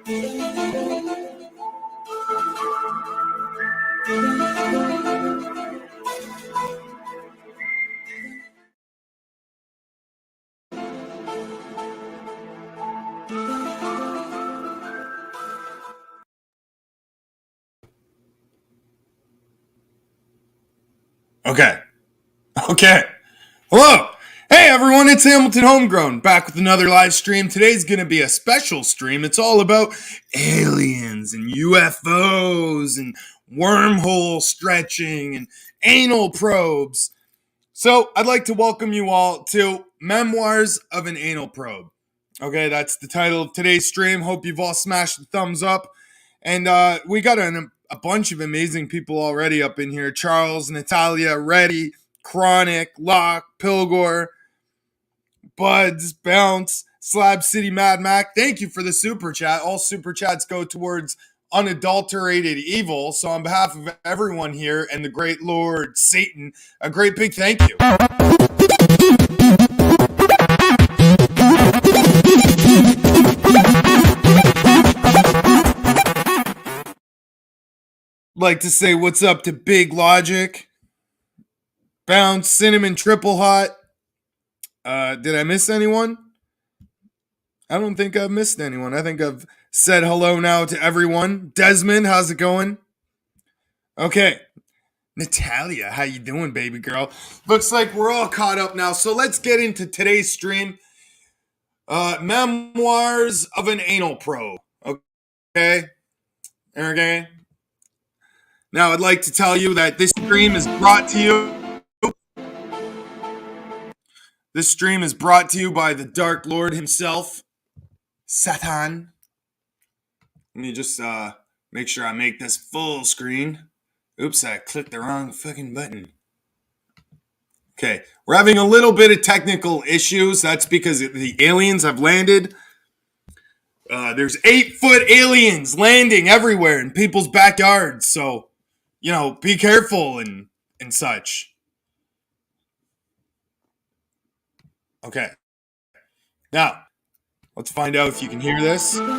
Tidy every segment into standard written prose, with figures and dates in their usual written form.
Okay. Hello. Hey everyone, it's Hamilton Homegrown, back with another live stream. Today's going to be a special stream. It's all about aliens and UFOs and wormhole stretching and anal probes. So I'd like to welcome you all to Memoirs of an Anal Probe. Okay, that's the title of today's stream. Hope you've all smashed the thumbs up. And we got a bunch of amazing people already up in here. Charles, Natalia, Reddy, Chronic, Locke, Pilgor, Buds, Bounce, Slab City, Mad Mac. Thank you for the super chat. All super chats go towards unadulterated evil. So on behalf of everyone here and the great Lord Satan, a great big thank you. Like to say what's up to Big Logic, Bounce, Cinnamon, Triple Hot. Did I miss anyone? I don't think I've missed anyone. I think I've said hello now to everyone. Desmond, how's it going? Okay. Natalia, how you doing, baby girl? Looks like we're all caught up now. So let's get into today's stream. Memoirs of an Anal Probe. Okay? Now I'd like to tell you that this stream is brought to you. This stream is brought to you by the Dark Lord himself, Satan. Let me just make sure I make this full screen. Oops, I clicked the wrong fucking button. Okay, we're having a little bit of technical issues. That's because the aliens have landed. There's 8-foot aliens landing everywhere in people's backyards. So, be careful and such. Okay. Now, let's find out if you can hear this. There was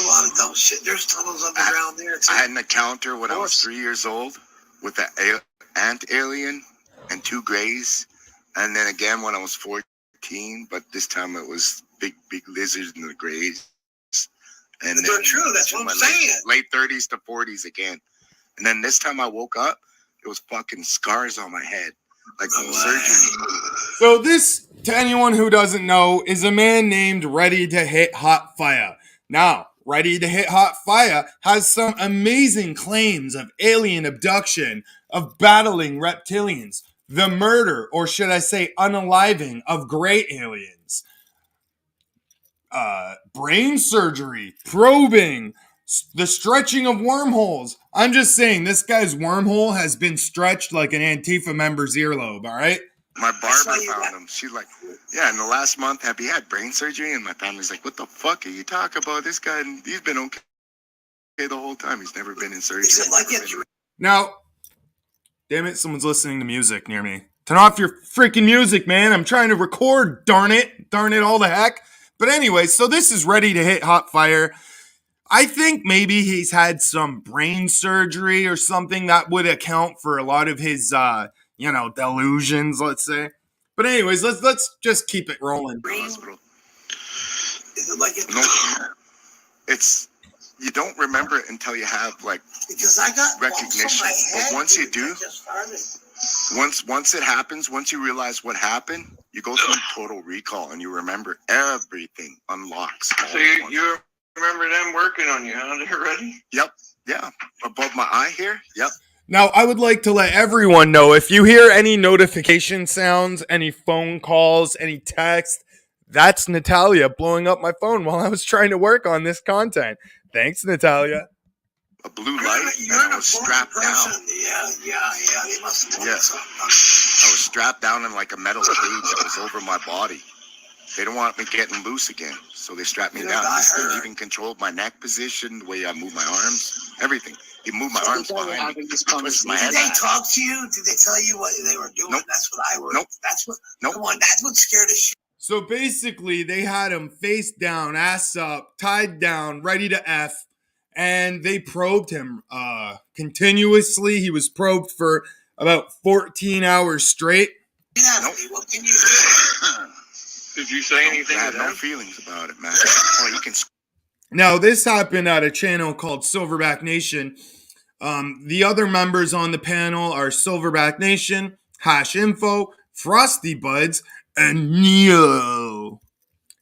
a lot of dumb shit. There's tunnels underground there. I had an encounter when I was 3 years old with an ant alien and 2 grays. And then again when I was 14, but this time it was big lizards and the grays. And they're true. That's what I'm saying. Late 30s to 40s again. And then this time I woke up, it was fucking scars on my head. Like surgery. So this, to anyone who doesn't know, is a man named Ready to Hit Hot Fiyah. Now, Ready to Hit Hot Fiyah has some amazing claims of alien abduction, of battling reptilians, the murder, or should I say unaliving, of great aliens, brain surgery, probing, the stretching of wormholes. I'm just saying, this guy's wormhole has been stretched like an Antifa member's earlobe, all right? My barber found him. She's like, yeah, in the last month, have you had brain surgery? And my family's like, what the fuck are you talking about? This guy, he's been okay the whole time. He's never been in surgery. Now, damn it, someone's listening to music near me. Turn off your freaking music, man. I'm trying to record, darn it. Darn it, all the heck. But anyway, so this is Ready to Hit Hot Fiyah. I think maybe he's had some brain surgery or something that would account for a lot of his, delusions, let's say. But anyways, let's just keep it rolling. Hospital. Is it like it's you don't remember it until you have because I got recognition. But once you do, once it happens, once you realize what happened, you go through total recall and you remember everything. Unlocks. So you remember them working on you, huh? They're ready? Yep. Yeah. Above my eye here. Yep. Now, I would like to let everyone know, if you hear any notification sounds, any phone calls, any text, that's Natalia blowing up my phone while I was trying to work on this content. Thanks, Natalia. A blue light, and I was strapped down. Yeah. They must have I was strapped down in like a metal cage that was over my body. They don't want me getting loose again, so they strapped me down. This thing even controlled my neck position, the way I move my arms, everything. He moved my arms behind me. Twisted my head. Did they talk to you? Did they tell you what they were doing? Nope. That's what I were. Nope. That's what. Nope. Come on, that's what scared us. So basically, they had him face down, ass up, tied down, ready to F, and they probed him continuously. He was probed for about 14 hours straight. Yeah, what can you do? Did you say anything I to had no them? feelings about it, man. Oh, you can. Now, this happened at a channel called Silverback Nation. The other members on the panel are Silverback Nation, Hash Info, Frosty Buds, and Neo.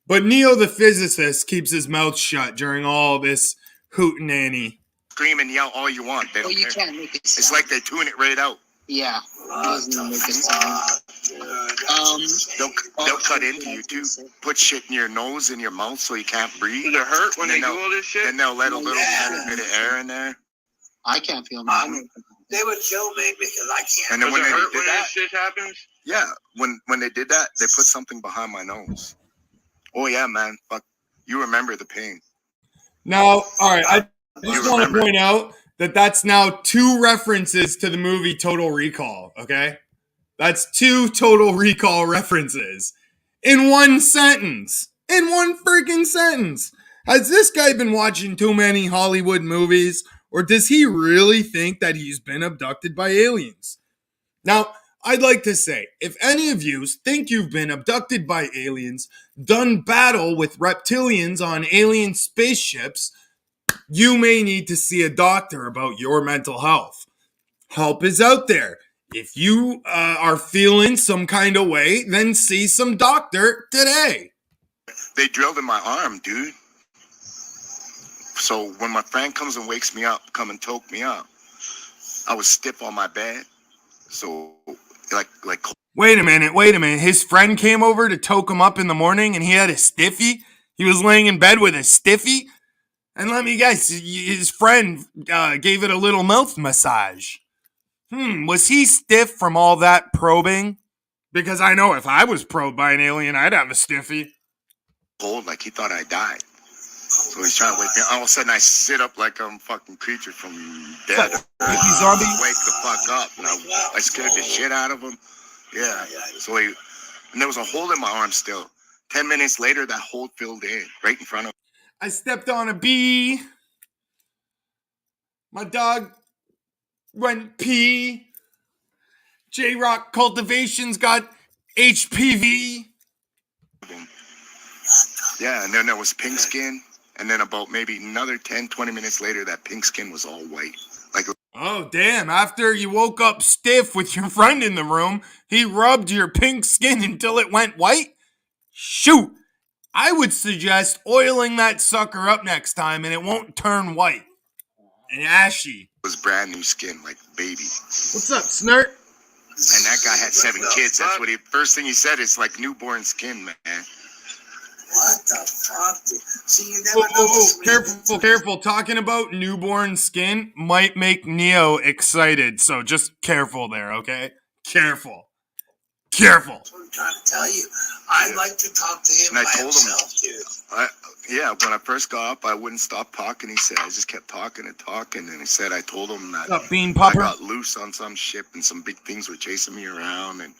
But Neo the physicist keeps his mouth shut during all this hootenanny. Scream and yell all you want. They Well, don't you care. can't make it It's sound. like they tune it right out. Yeah. What Doesn't the make it sound. fuck, dude? They'll cut into you too. Put shit in your nose and your mouth so you can't breathe. Does it hurt when And they then do all this shit? Then they'll let a little Yeah. bit of air in there. I can't feel my They would kill me because I can't. And then Does when it they hurt did when that, this shit happens? yeah, when they did that, they put something behind my nose. Oh yeah, man. Fuck. You remember the pain. Now, all right, I just You want to remember. point out that that's now 2 references to the movie Total Recall, okay? That's 2 Total Recall references in one sentence. In one freaking sentence. Has this guy been watching too many Hollywood movies, or does he really think that he's been abducted by aliens? Now, I'd like to say, if any of you think you've been abducted by aliens, done battle with reptilians on alien spaceships, you may need to see a doctor about your mental health. Help is out there. If you are feeling some kind of way, then see some doctor today. They drilled in my arm, dude. So when my friend comes and wakes me up, come and toke me up, I was stiff on my bed. So like Wait a minute. His friend came over to toke him up in the morning and he had a stiffy? He was laying in bed with a stiffy? And let me guess, his friend gave it a little mouth massage. Was he stiff from all that probing? Because I know if I was probed by an alien, I'd have a stiffy. cold, like he thought I died. So he's trying to wake me up. All of a sudden I sit up like I'm fucking creature from dead. Ricky Zombie? Wake the fuck up. And I scared the shit out of him. Yeah. So and there was a hole in my arm still. 10 minutes later, that hole filled in right in front of I stepped on a bee. My dog went pee. J-Rock Cultivations got HPV. him. Yeah, and then there was pink skin. And then about maybe another 10, 20 minutes later, that pink skin was all white. Like, Oh, damn. After you woke up stiff with your friend in the room, he rubbed your pink skin until it went white? Shoot. I would suggest oiling that sucker up next time and it won't turn white and ashy. it was brand new skin, like baby. What's up, Snurt? And that guy had 7 kids. That's what first thing he said is like newborn skin, man. What the fuck? See, you never know. Whoa, careful. Talking about newborn skin might make Neo excited, so just careful there, okay? Careful. That's what I'm trying to tell you. I'd like to talk to him And I by told him- himself, dude. When I first got up, I wouldn't stop talking. He said, I just kept talking. And he said, I told him that What's up, Bean I Popper? got loose on some ship and some big things were chasing me around. And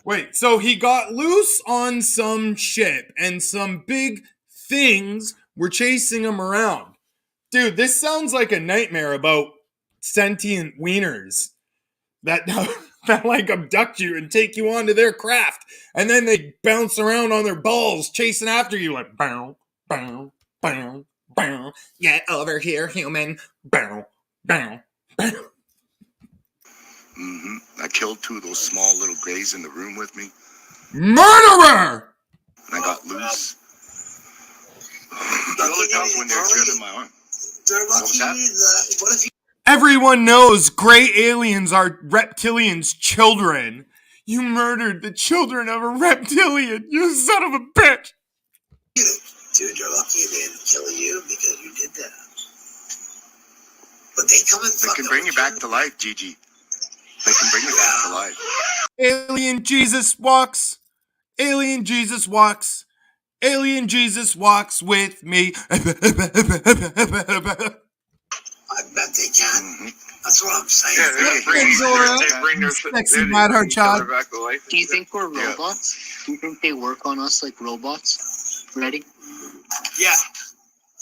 Wait, so he got loose on some ship and some big things were chasing him around. Dude, this sounds like a nightmare about sentient wieners that that like abduct you and take you onto their craft, and then they bounce around on their balls chasing after you like bow, bow, bow, bow. Get over here, human. Bow, bow, bow. I killed 2 of those small little grays in the room with me. Murderer! And I got loose. That's when they're drilling my arm. They're What was lucky that? what if you Everyone knows gray aliens are reptilians' children. You murdered the children of a reptilian, you son of a bitch! dude, you're lucky they didn't kill you because you did that. But they come and They fuck can up bring you with back to life, Gigi. They can bring you back to life. Alien Jesus walks. Alien Jesus walks. Alien Jesus walks with me. I bet they can. Mm-hmm. That's what I'm saying. Yeah, they bring their Sexy mad heart child. back to life. Do you think we're Yeah. robots? Do you think they work on us like robots? Ready? Yeah.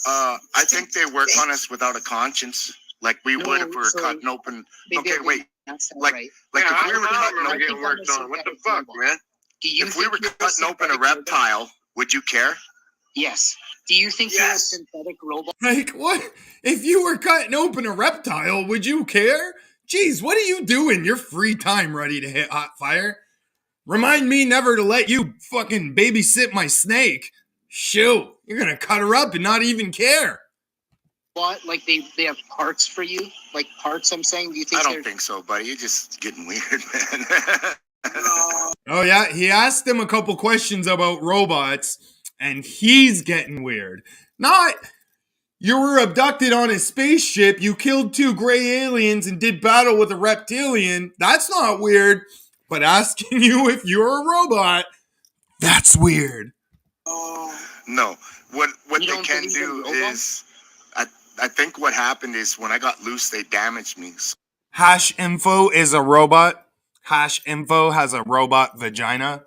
I think they work on us without a conscience, like we No, would if we were so cutting open. They Okay, do. wait. That's not Like- right. Like Yeah, if we were I cutting remember open, getting worked on. What the fuck, man? Do you if we think were you're cutting open a synthetic robot? reptile, would you care? Yes. Do you think you're a Yes. synthetic robot? Like, what? If you were cutting open a reptile, would you care? Jeez, what are you doing? Your free time ready to hit hot fire? Remind me never to let you fucking babysit my snake. Shoot, you're gonna cut her up and not even care. What? Like they have parts for you? Like parts, I'm saying? Do you think I don't they're think so, buddy. You're just getting weird, man. No. Oh yeah, he asked him a couple questions about robots, and he's getting weird. Not, you were abducted on a spaceship, you killed 2 gray aliens and did battle with a reptilian. That's not weird. But asking you if you're a robot, that's weird. Oh. No, what You they don't can believe in do robots? is, I think what happened is when I got loose, they damaged me. Hash Info is a robot. Hash Info has a robot vagina.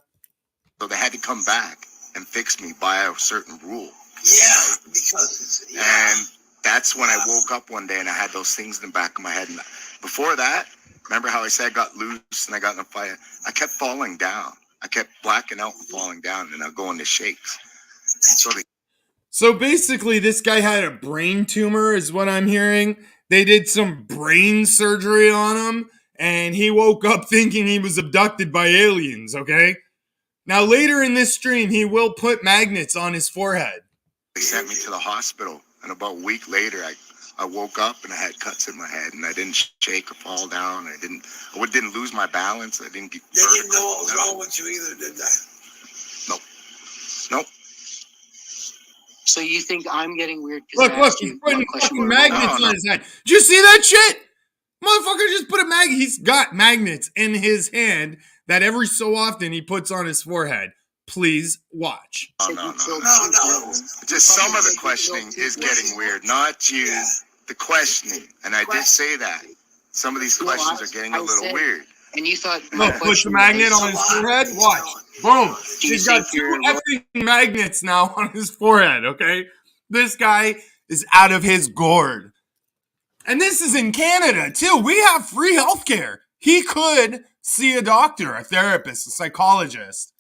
So they had to come back and fix me by a certain rule. Yeah, because And that's when I woke up one day and I had those things in the back of my head. And before that, remember how I said I got loose and I got in a fight? I kept falling down. I kept blacking out and falling down, and I'd go into shakes. So basically, this guy had a brain tumor, is what I'm hearing. They did some brain surgery on him, and he woke up thinking he was abducted by aliens, okay? Now, later in this stream, he will put magnets on his forehead. They sent me to the hospital, and about a week later, I woke up and I had cuts in my head, and I didn't shake or fall down. I didn't lose my balance. I didn't get they didn't know what was vertical. wrong with you either, did they? Nope. So you think I'm getting weird? 'Cause I Look, asked he's you putting one question fucking about magnets No. on his head. Did you see that shit? Motherfucker just put a magnet. He's got magnets in his hand that every so often he puts on his forehead. Please watch. Oh, Said no, you killed no. 2 No. girls. Just some of the questioning is getting weird. Not you, Yeah. the questioning. And I did say that. Some of these No, questions I- are getting a I little said- weird. And you thought my Look, puts a question magnet was- on his forehead. Watch. Boom. Do you He's got think 2 you're a effing magnets now on his forehead, okay? This guy is out of his gourd. And this is in Canada, too. We have free healthcare. He could see a doctor, a therapist, a psychologist,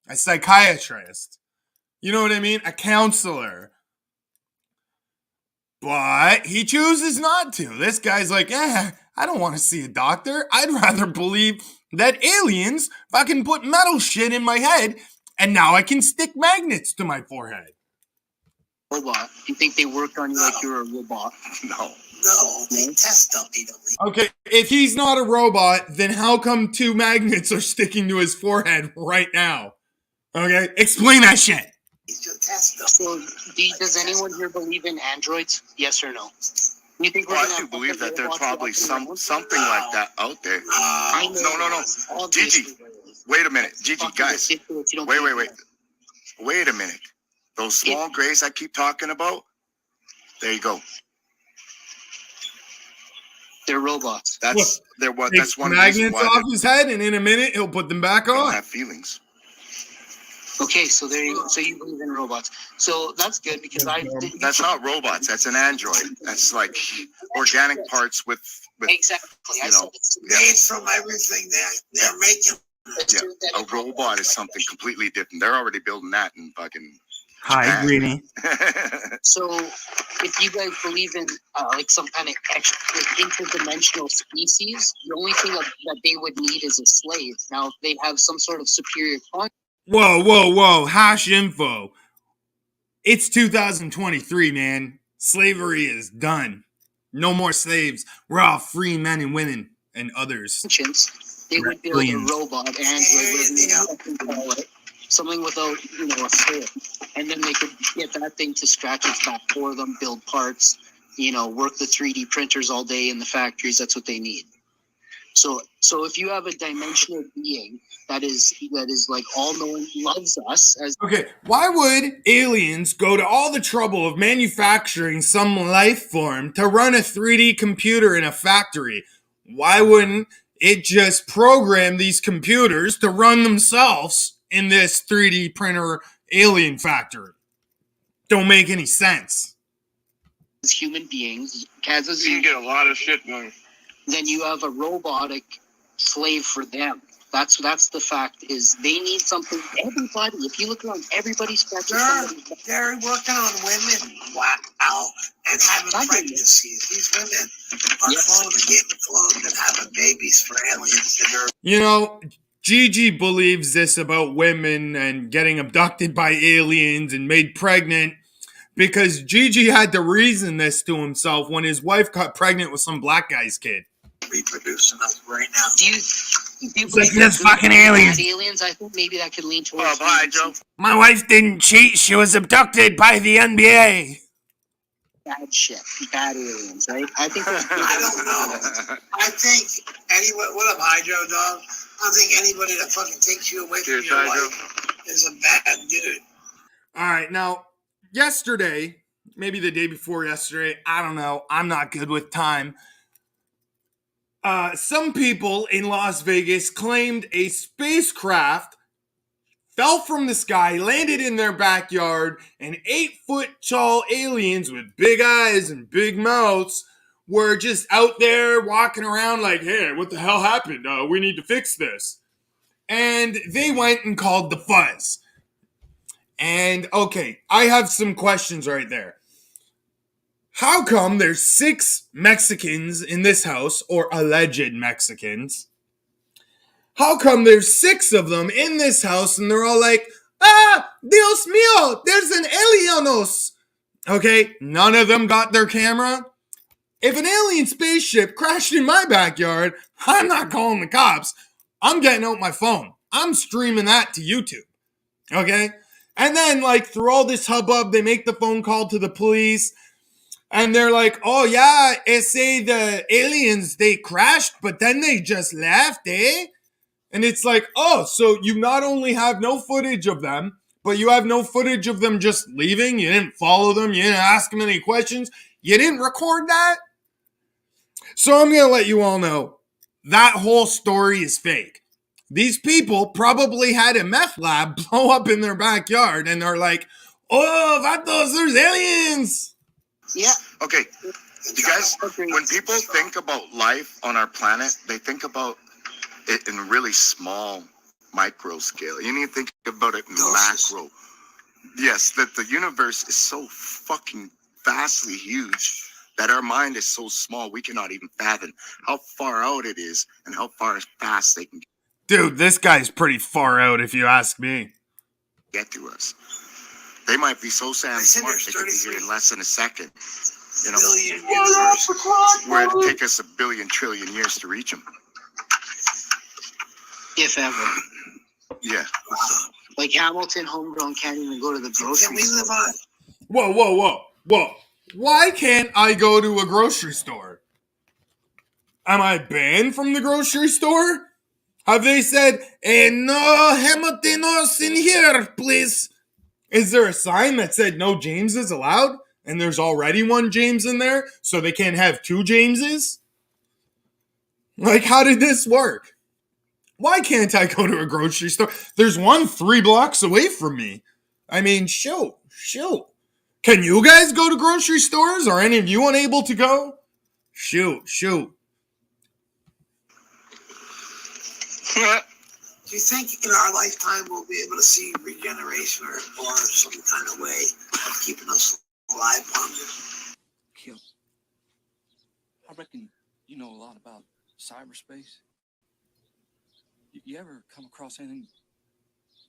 a psychiatrist. You know what I mean? A counselor. But he chooses not to. This guy's like, I don't want to see a doctor. I'd rather believe that aliens fucking put metal shit in my head and now I can stick magnets to my forehead. robot? Do you think they worked on you like you were a robot? No. No, they test them. They don't. Okay, if he's not a robot, then how come 2 magnets are sticking to his forehead right now? Okay, explain that shit. They just test them. So, does anyone here believe in androids? Yes or no? You think we're Well, gonna I do have believe that there's robots probably walking around? something like that out there. I know No. there is. Obviously Gigi, there is. Wait a minute. Gigi, Fucking guys. ridiculous. You don't Wait. believe that. Wait a minute. Those small grays I keep talking about, there you go. They're robots. That's they're what. Take That's one reason magnets why off his head, and in a minute he'll put them back they don't on. have feelings. Okay, so there you go. So you believe in robots. So that's good because That's not robots. That's an android. That's like organic parts with exactly. I you said know, it's Made from everything they're making. yeah. A robot is something completely different. They're already building that in fucking. Hi, Japan. Greenie. So, if you guys believe in like some kind of extra, like, interdimensional species, the only thing that they would need is a slave. Now, if they have some sort of superior consciousness, Whoa. Hash info. It's 2023, man. Slavery is done. No more slaves. We're all free men and women and others. they would build a Reptilians. robot and something without, a soul, and then they could get that thing to scratch its back for them, build parts, work the 3D printers all day in the factories. That's what they need. So if you have a dimensional being that is like all knowing, loves us as Okay, why would aliens go to all the trouble of manufacturing some life form to run a 3D computer in a factory? Why wouldn't it just program these computers to run themselves in this 3D printer alien factory? Don't make any sense. human beings, as a You can get a lot of shit done. then you have a robotic slave for them. That's the fact is they need something. Everybody, if you look around, everybody's scratching somebody. They're working on women. Wow. And having pregnancies. These women are getting cloned and having babies for aliens. And they're You know, Gigi believes this about women and getting abducted by aliens and made pregnant because Gigi had to reason this to himself when his wife got pregnant with some black guy's kid. reproducing us right now. Do you It's like this fucking aliens. aliens? I think maybe that could lean towards. Oh, bye, Joe. My wife didn't cheat. She was abducted by the NBA. Bad shit, bad aliens, right? I think. I don't know. I think anyone. What up, hi, Joe, dog? I think anybody that fucking takes you away from Cheers, your hi, life is a bad dude. All right, now, yesterday, maybe the day before yesterday, I don't know. I'm not good with time. Some people in Las Vegas claimed a spacecraft fell from the sky, landed in their backyard, and 8-foot tall aliens with big eyes and big mouths were just out there walking around like, hey, what the hell happened? We need to fix this. And they went and called the fuzz. And okay, I have some questions right there. How come there's 6 Mexicans in this house, or alleged Mexicans? How come there's 6 of them in this house and they're all like, ah, Dios mío, there's an alienos. Okay, none of them got their camera. If an alien spaceship crashed in my backyard, I'm not calling the cops. I'm getting out my phone. I'm streaming that to YouTube. Okay? And then, like, through all this hubbub, they make the phone call to the police. And they're like, oh, yeah, the aliens, they crashed, but then they just left, eh? And it's like, oh, so you not only have no footage of them, but you have no footage of them just leaving. You didn't follow them. You didn't ask them any questions. You didn't record that. So I'm going to let you all know that whole story is fake. These people probably had a meth lab blow up in their backyard and they're like, oh, vatos, there's aliens. Yeah. Okay, you guys, when people think about life on our planet, they think about it in really small micro scale. You need to think about it in macro. Yes, that the universe is so fucking vastly huge that our mind is so small we cannot even fathom how far out it is and how far fast they can Dude, this guy's pretty far out if you ask me. get to us. They might be so said smart there's they could be here 33 in less than a second. You know, Billion universe. where it'd take us 1 billion trillion years to reach them. If ever. Yeah. Like Hamilton, homegrown can't even go to the grocery Can we store. live on? Whoa. Why can't I go to a grocery store? Am I banned from the grocery store? Have they said, no Hamiltonos in here, please? Is there a sign that said no Jameses allowed? And there's already one James in there, so they can't have 2 Jameses? Like, how did this work? Why can't I go to a grocery store? There's one 3 blocks away from me. I mean, shoot. Can you guys go to grocery stores? Are any of you unable to go? Shoot. Do you think in our lifetime we'll be able to see regeneration or some kind of way of keeping us alive longer? Kill. I reckon you know a lot about cyberspace. You ever come across anything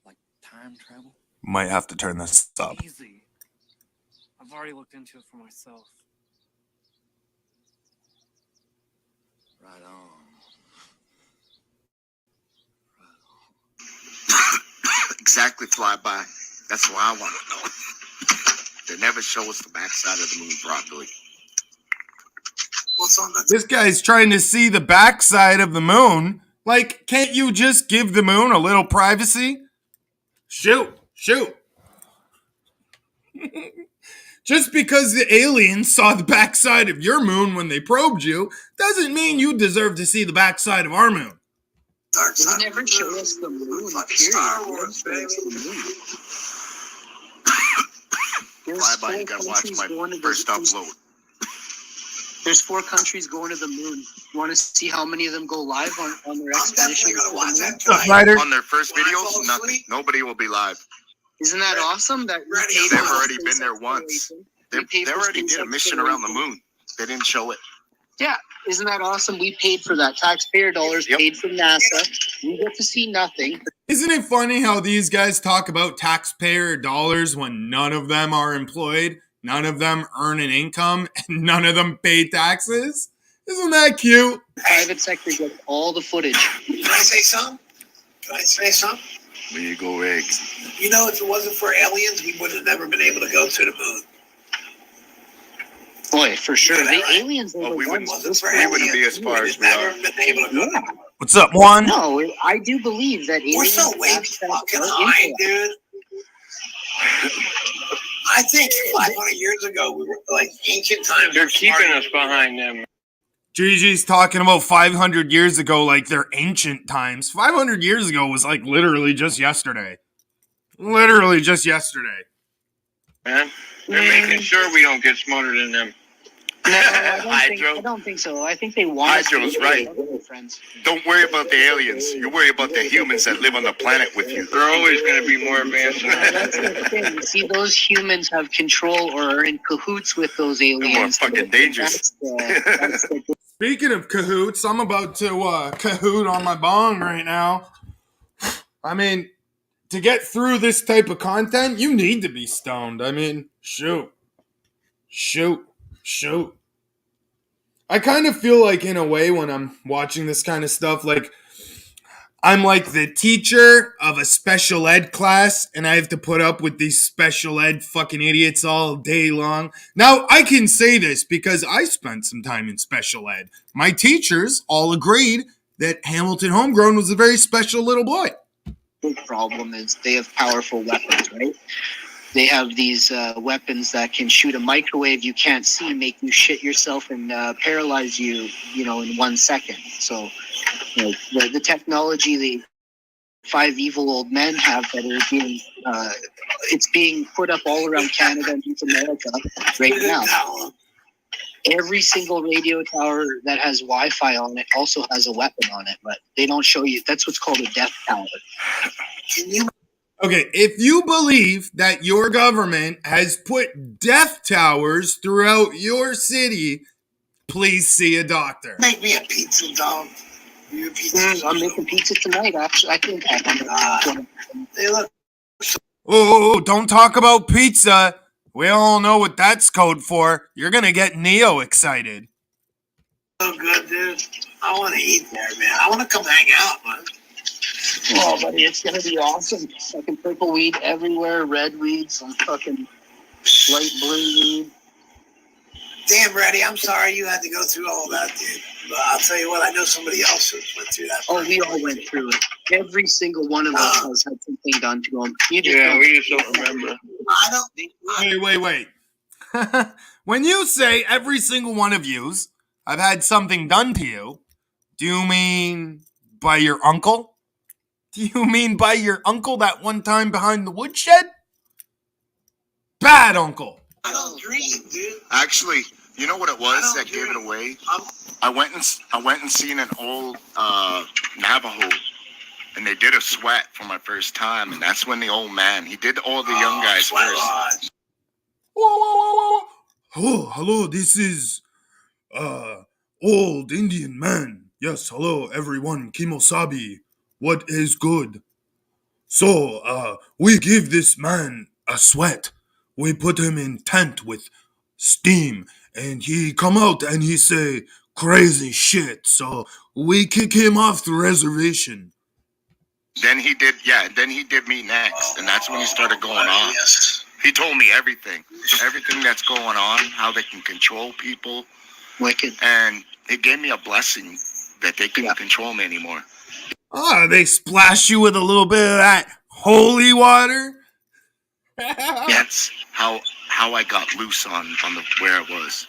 like time travel? Might have to turn this up. Easy. I've already looked into it for myself. Right on. Exactly, flyby. That's what I want to know. They never show us the backside of the moon properly. What's on the This guy's trying to see the backside of the moon. Like, can't you just give the moon a little privacy? Shoot. Just because the aliens saw the backside of your moon when they probed you doesn't mean you deserve to see the backside of our moon. dark They side? never show us the moon. Fucking Period. Star They Wars, never show us baby. the moon. There's Fly by, four you gotta watch countries my going to first the upload. There's 4 countries going to the moon. You want to see how many of them go live on their I'm expedition? definitely gonna watch that What's up, tonight. Ryder? On their first When I videos, fall nothing. asleep- Nobody will be live. Isn't that awesome? That we Ready. paid They've for the already space been there once. exploration. They We paid for already space did a mission around the exploration. moon. They didn't show it. Yeah, isn't that awesome? We paid for that. Taxpayer dollars Yep. paid from NASA. We get to see nothing. Isn't it funny how these guys talk about taxpayer dollars when none of them are employed, none of them earn an income, and none of them pay taxes? Isn't that cute? Private sector gets all the footage. Can I say something? There you go, eggs. You know, if it wasn't for aliens, we would have never been able to go to the moon. Boy, for sure. Yeah, The right. aliens are Well, the we ones. wouldn't- Wasn't for we wouldn't be aliens, as far we'd as have we never are. been able to go. Yeah. What's up, Juan? No, I do believe that We're aliens so way access fucking our high, intellect. dude. I think 500 years ago, we were like ancient times. They're were keeping smarter us than we are. behind them. Gigi's talking about 500 years ago like they're ancient times. 500 years ago was like literally just yesterday. Literally just yesterday. Man, they're making sure we don't get smarter than them. No, Hydro. I don't think so. I think they want us to Hydro's be right. our friends. Don't worry about the aliens. You worry about the humans that live on the planet with you. They're always going to be more advanced than us. That's the thing. You see, those humans have control or are in cahoots with those aliens. They're more fucking dangerous. That's the Speaking of cahoots, I'm about to cahoot on my bong right now. I mean, to get through this type of content, you need to be stoned. I mean, shoot. I kind of feel like, in a way, when I'm watching this kind of stuff, like I'm like the teacher of a special ed class, and I have to put up with these special ed fucking idiots all day long. Now, I can say this because I spent some time in special ed. My teachers all agreed that Hamilton Homegrown was a very special little boy. big problem is they have powerful weapons, right? They have these weapons that can shoot a microwave you can't see, make you shit yourself, and paralyze you, in 1 second. So, the technology the 5 evil old men have that are being, it's being put up all around Canada and North America right now. Every single radio tower that has Wi-Fi on it also has a weapon on it, but they don't show you. That's what's called a death tower. Okay, if you believe that your government has put death towers throughout your city, please see a doctor. Make me a pizza, dog. You a pizza? I'm making pizza tonight, actually. I think They look Oh, don't talk about pizza. We all know what that's code for. You're going to get Neo excited. so good, dude. I want to eat there, man. I want to come hang out, man. Oh, buddy, it's gonna be awesome. Fucking purple weed everywhere, red weed, some fucking light blue weed. Damn, Reddy, I'm sorry you had to go through all that, dude. But I'll tell you what, I know somebody else who went through that. Oh, we all went through it. Every single one of us has had something done to them. You just Yeah, don't- we just don't remember. I don't. Wait. When you say every single one of yous have had something done to you, do you mean by your uncle? Do you mean by your uncle that one time behind the woodshed? Bad uncle. I don't dream, dude. Actually, you know what it I was don't that gave it drink. away? I'm- I went and seen an old Navajo, and they did a sweat for my first time, and that's when the old man, he did all the young guys Sweat first. lodge. Oh, hello, this is old Indian man. Yes, hello everyone, Kimosabi. What is good? So, we give this man a sweat. We put him in tent with steam, and he come out and he say crazy shit. So we kick him off the reservation. Then he did me next, and that's when he started going on. Yes. He told me everything that's going on, how they can control people. Wicked. And it gave me a blessing that they couldn't control me anymore. Oh, they splash you with a little bit of that holy water? That's how I got loose on the where it was.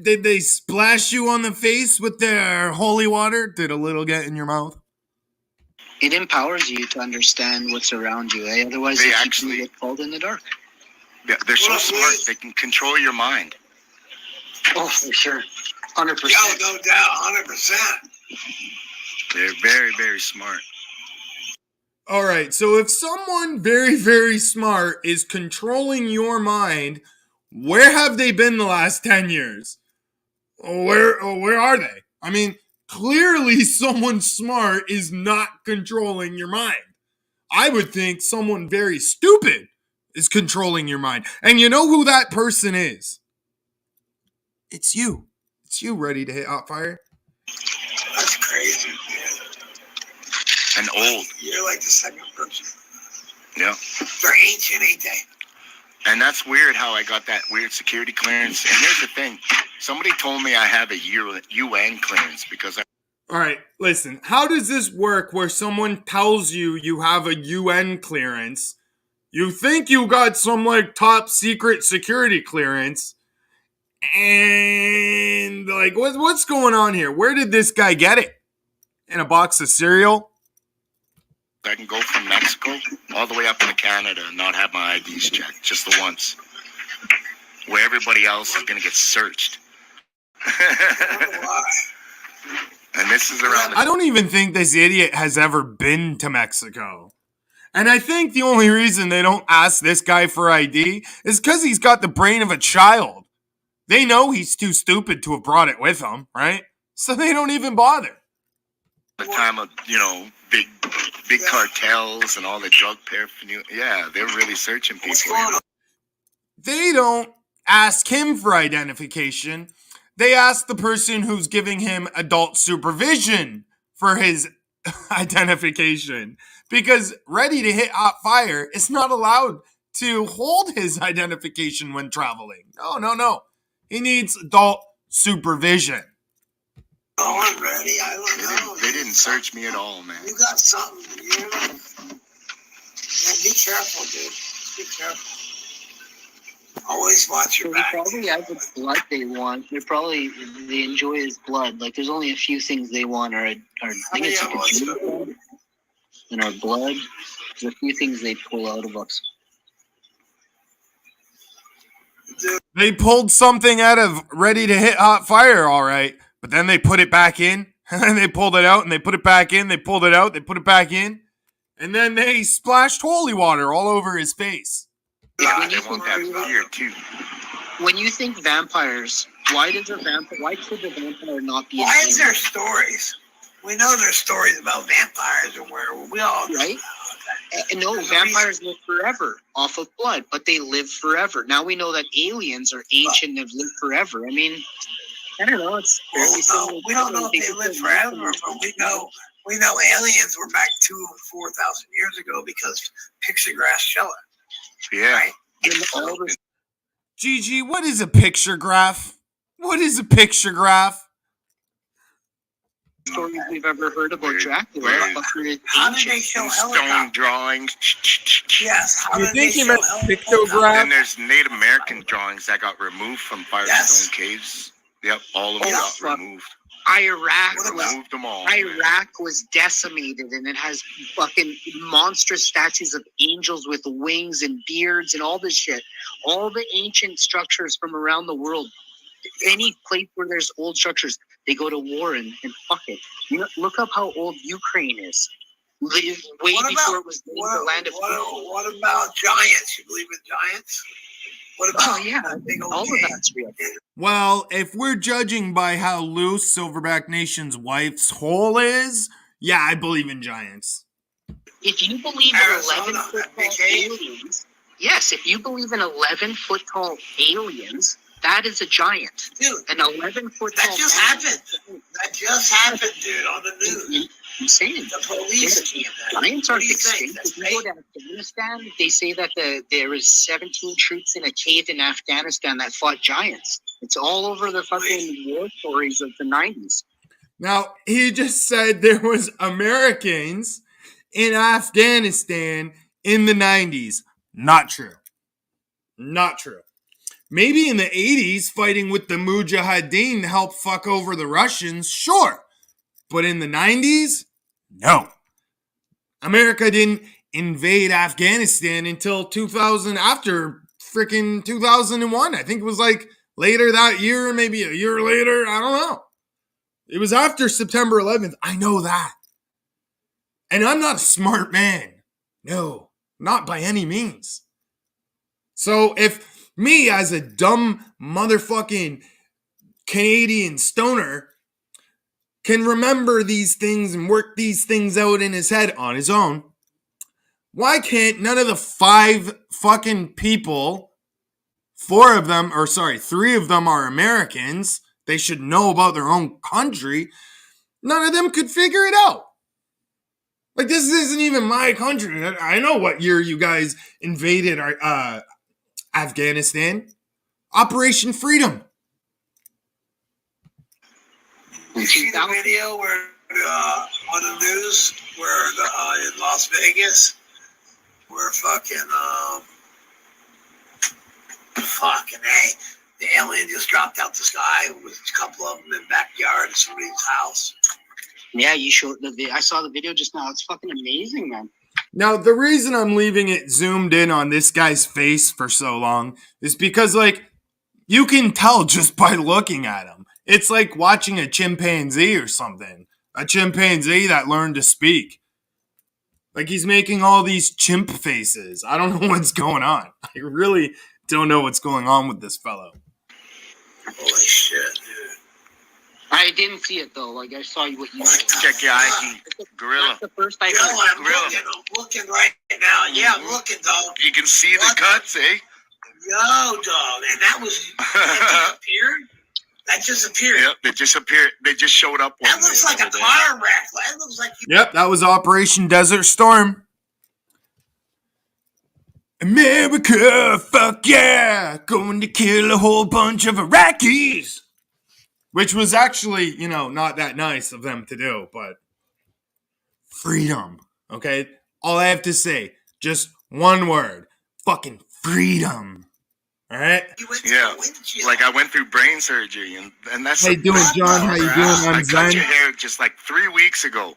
Did they splash you on the face with their holy water? Did a little get in your mouth? It empowers you to understand what's around you, eh? Otherwise, They you actually- get cold in the dark. They're so smart. They can control your mind. Oh, for sure. 100%. Yo, no doubt, 100%. They're very, very smart. All right, so if someone very, very smart is controlling your mind, where have they been the last 10 years? Where are they? I mean, clearly someone smart is not controlling your mind. I would think someone very stupid is controlling your mind. And you know who that person is? It's you. It's you, ready to hit hot fire. That's crazy, man. And old. You're like the second person. Yeah. They're ancient, ain't they? And that's weird how I got that weird security clearance. And here's the thing. Somebody told me I have a UN clearance because I... All right, listen. How does this work where someone tells you you have a UN clearance? You think you got some like top secret security clearance, and like what's going on here? Where did this guy get it? In a box of cereal? I can go from Mexico all the way up into Canada and not have my IDs checked, just the once. Where everybody else is going to get searched. And this is around... I don't even think this idiot has ever been to Mexico. And I think the only reason they don't ask this guy for ID is because he's got the brain of a child. They know he's too stupid to have brought it with him, right? So they don't even bother. The time of, big cartels and all the drug paraphernalia. Yeah, they're really searching people. They don't ask him for identification. They ask the person who's giving him adult supervision for his identification. Because ready to hit hot fire is not allowed to hold his identification when traveling. No. He needs adult supervision. Oh, I'm ready. I don't know. They didn't search me at all, man. You got something. Man, be careful, dude. Be careful. Always watch your So back. they probably have the blood they want. They enjoy his blood. Like, there's only a few things they want. I think it's like a blood and our blood. There's a few things they pull out of us. They pulled something out of ready to hit hot fire, all right. But then they put it back in, and they pulled it out, and they put it back in. They pulled it out, they put it back in. And then they splashed holy water all over his face. Yeah, they want that fear too. When you think vampires, why could the vampire not be? Why is there stories? We know there's stories about vampires and werewolves. We all know. Right? No, vampires live forever off of blood, but they live forever. Now we know that aliens are ancient and have lived forever. I mean, I don't know. It's Well, we don't know if they live forever, but we know aliens were back 2,000 or 4,000 years ago because pictographs show it. Yeah. Right? Gigi, what is a picture graph? What is a picture graph? Stories we've ever heard about Dracula. How did they show Stone helicopters? drawings. Yes. How You did think they he show meant helicopters? pictograph? Then there's Native American drawings that got removed from Firestone caves. Yep, all of them got removed. Iraq Removed them all. Iraq was decimated, and it has fucking monstrous statues of angels with wings and beards and all this shit. All the ancient structures from around the world. Any place where there's old structures, they go to war and fuck it. Look up how old Ukraine is. Way before it was the land of freedom. What about giants? You believe in giants? What about Oh yeah, big old all of cave? that's real. Well, if we're judging by how loose Silverback Nation's wife's hole is, yeah, I believe in giants. If you believe in Arizona, 11-foot that big tall cave? aliens, yes, if you believe in 11-foot tall aliens, that is a giant. Dude, An 11-foot that tall just man- happened. That just happened, dude, on the news. I'm saying The police came in. giants What aren't do you think? extinct. That's If you go to Afghanistan, they say that there is 17 troops in a cave in Afghanistan that fought giants. It's all over the fucking war stories of the 90s. Now, he just said there was Americans in Afghanistan in the 90s. Not true. Not true. Maybe in the 80s, fighting with the Mujahideen to help fuck over the Russians, sure. But in the 90s, no. America didn't invade Afghanistan until 2000, after freaking 2001. I think it was like later that year, maybe a year later. I don't know. It was after September 11th. I know that. And I'm not a smart man. No, not by any means. So if me as a dumb motherfucking Canadian stoner can remember these things and work these things out in his head on his own, why can't none of the 5 fucking people, 3 of them are Americans, they should know about their own country, none of them could figure it out? Like, this isn't even my country. I know what year you guys invaded Afghanistan. Operation Freedom. You see the video where on the news where in Las Vegas, where fucking the alien just dropped out the sky with a couple of them in the backyard of somebody's house. Yeah, you showed I saw the video just now. It's fucking amazing, man. Now, the reason I'm leaving it zoomed in on this guy's face for so long is because, like, you can tell just by looking at him. It's like watching a chimpanzee or something. A chimpanzee that learned to speak. Like, he's making all these chimp faces. I don't know what's going on. I really don't know what's going on with this fellow. Holy shit, dude. I didn't see it, though. Like, I saw what you said. Check your ID. Gorilla. That's the first I Yo, heard. I'm looking right now. Yeah, I'm looking, dog. You can see the cuts, eh? Yo, dog. And that disappeared? That just appeared. Yep, they just appeared. They just showed up. That looks like a car wreck. That looks like Yep, that was Operation Desert Storm. America, fuck yeah, going to kill a whole bunch of Iraqis. Which was actually, not that nice of them to do, but freedom, okay? All I have to say, just one word, fucking freedom, all right? Yeah, like I went through brain surgery, and that's... How you doing, John? How you doing? I cut your hair just like 3 weeks ago,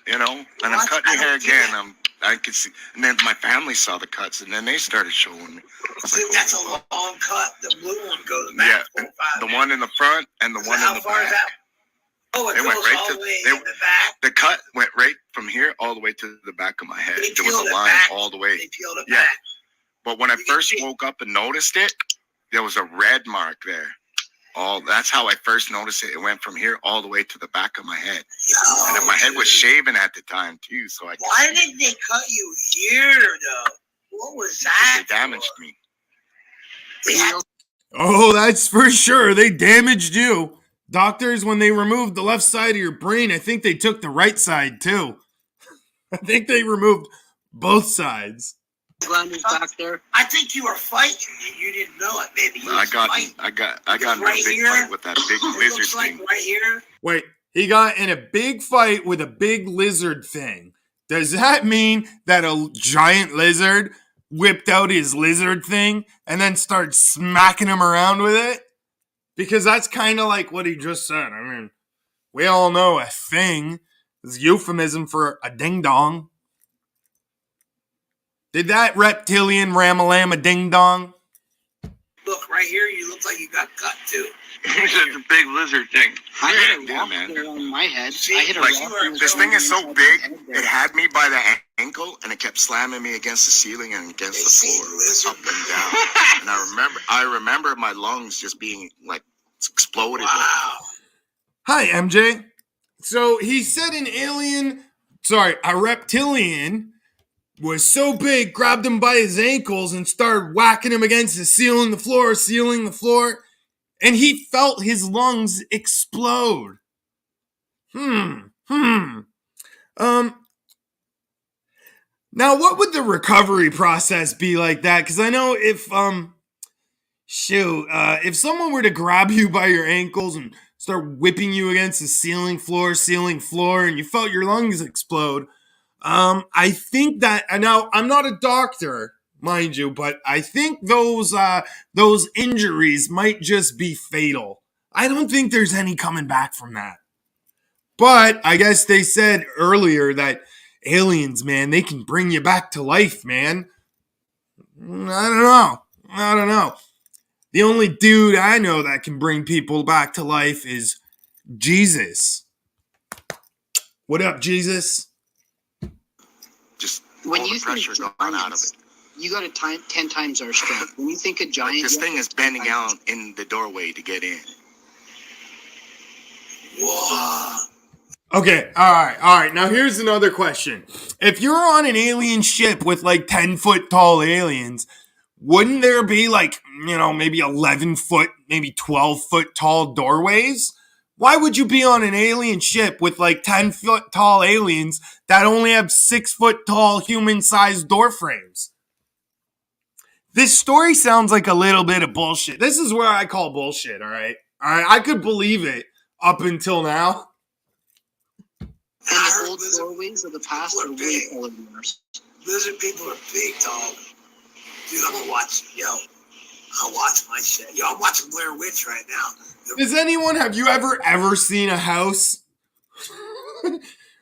and I'm cutting your hair again. I could see, and then my family saw the cuts, and then they started showing me. That's a long cut. The blue one goes back. Yeah, the one in the front and the one in the back. Oh, it goes all the way in the back. The cut went right from here all the way to the back of my head. There was a line all the way. They peeled it back. But when I first woke up and noticed it, there was a red mark there. That's how I first noticed it. It went from here all the way to the back of my head. And then my head was shaven at the time too, so why did they cut you here, though? What was that? They damaged me. Oh, that's for sure. They damaged you. Doctors, when they removed the left side of your brain, I think they took the right side too. I think they removed both sides. Back there. I think you were fighting and you didn't know it, baby. I got in a big fight with that big lizard thing. Right here. Wait, he got in a big fight with a big lizard thing. Does that mean that a giant lizard whipped out his lizard thing and then started smacking him around with it? Because that's kind of like what he just said. I mean, we all know a thing is euphemism for a ding-dong. Did that reptilian ram-a-lam a ding-dong? Look, right here, you look like you got cut, too. It's a big lizard thing. I hit a rock there on my head. I hit a rock. This thing is so big, it had me by the ankle, and it kept slamming me against the ceiling and against the floor, up and down. And I remember my lungs just being, like, exploded. Wow. Hi, MJ. So he said a reptilian was so big, grabbed him by his ankles and started whacking him against the ceiling, the floor, and he felt his lungs explode. Now, what would the recovery process be like that? Because I know if Shoot, if someone were to grab you by your ankles and start whipping you against the ceiling floor, and you felt your lungs explode, I think that, and now I'm not a doctor, mind you, but I think those injuries might just be fatal. I don't think there's any coming back from that. But I guess they said earlier that aliens, man, they can bring you back to life, man. I don't know. The only dude I know that can bring people back to life is Jesus. What up, Jesus? Just When all you the pressure think gone out of giants, it. you got to 10 times our strength. When you think a Like giant, this you thing have is to 10 bending times- out in the doorway to get in. Whoa. Okay, all right. Now here's another question. If you're on an alien ship with like 10-foot tall aliens, wouldn't there be like, maybe 11-foot, maybe 12-foot tall doorways? Why would you be on an alien ship with like 10-foot tall aliens that only have 6-foot tall human-sized door frames? This story sounds like a little bit of bullshit. This is where I call bullshit, all right? I could believe it up until now. And the old doorways of the past are way taller than ours. Lizard people are big, dog. Dude, I'm gonna watch, I'll watch my shit. I'm watching Blair Witch right now. Have you ever seen a house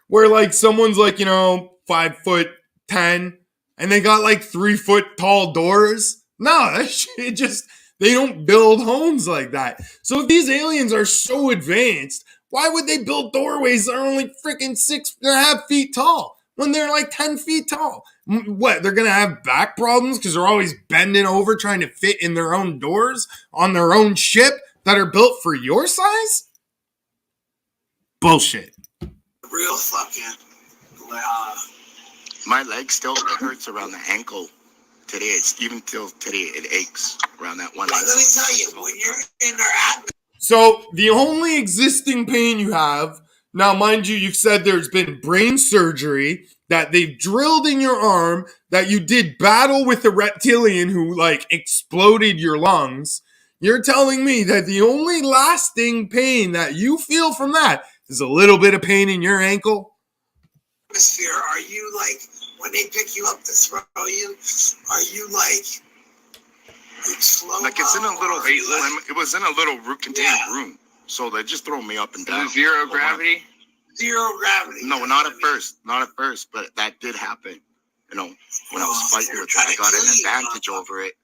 where like someone's like, 5'10" and they got like 3-foot tall doors? No, that shit just, they don't build homes like that. So if these aliens are so advanced, why would they build doorways that are only freaking 6.5 feet tall when they're like 10 feet tall? What, they're going to have back problems because they're always bending over trying to fit in their own doors on their own ship that are built for your size? Bullshit. Real fucking, My leg still hurts around the ankle today. It's even till today it aches around that one. let me tell you, when you're in their atmosphere. So the only existing pain you have, now mind you, you've said there's been brain surgery, that they've drilled in your arm, that you did battle with a reptilian who like exploded your lungs. You're telling me that the only lasting pain that you feel from that is a little bit of pain in your ankle? Are you like, when they pick you up to throw you, are you like slow? Like it's in a little, it was in a little contained room. So they just throw me up and down. Zero gravity? Zero gravity. No, not at first, but that did happen. When I was fighting with it, I got an advantage over it.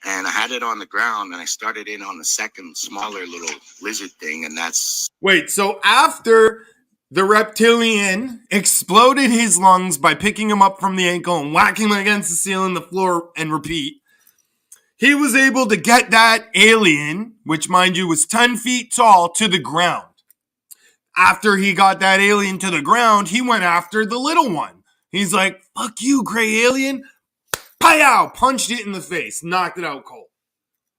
And I had it on the ground, and I started in on the second smaller little lizard thing, and that's... Wait, so after the reptilian exploded his lungs by picking him up from the ankle and whacking him against the ceiling, the floor, and repeat, he was able to get that alien, which mind you was 10 feet tall, to the ground. After he got that alien to the ground, he went after the little one. He's like, fuck you, gray alien. Pow! Punched it in the face, knocked it out cold.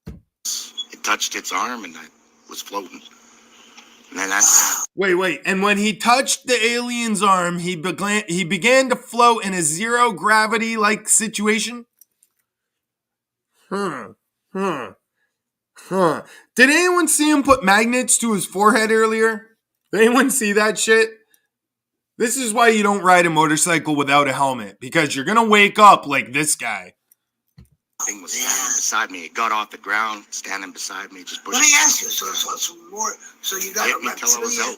It touched its arm, and I was floating. And then that's... Wait. And when he touched the alien's arm, he began to float in a zero gravity like situation? Did anyone see him put magnets to his forehead earlier? Did anyone see that shit? This is why you don't ride a motorcycle without a helmet, because you're gonna wake up like this guy. Thing was standing beside me. It got off the ground, standing beside me, just pushing. Let me ask you, so more, so you got Hit a me till I was reptilian. out.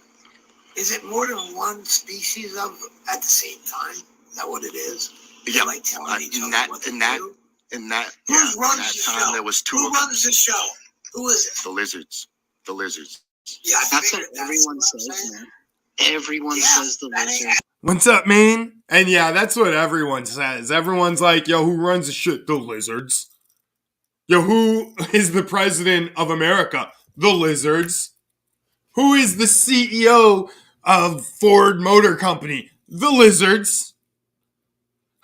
Is it more than one species of at the same time? Is that what it is? Yeah, Like telling each other what to in do? that Who runs the time show? there was two Who of them. runs the show? Who is it? The lizards. Yeah, I That's what figured everyone what I'm says, saying. man. Everyone Yeah, says the that ain't- lizard. What's up, man? And yeah, that's what everyone says. Everyone's like, yo, who runs the shit? The lizards. Yo, who is the president of America? The lizards. Who is the CEO of Ford Motor Company? The lizards.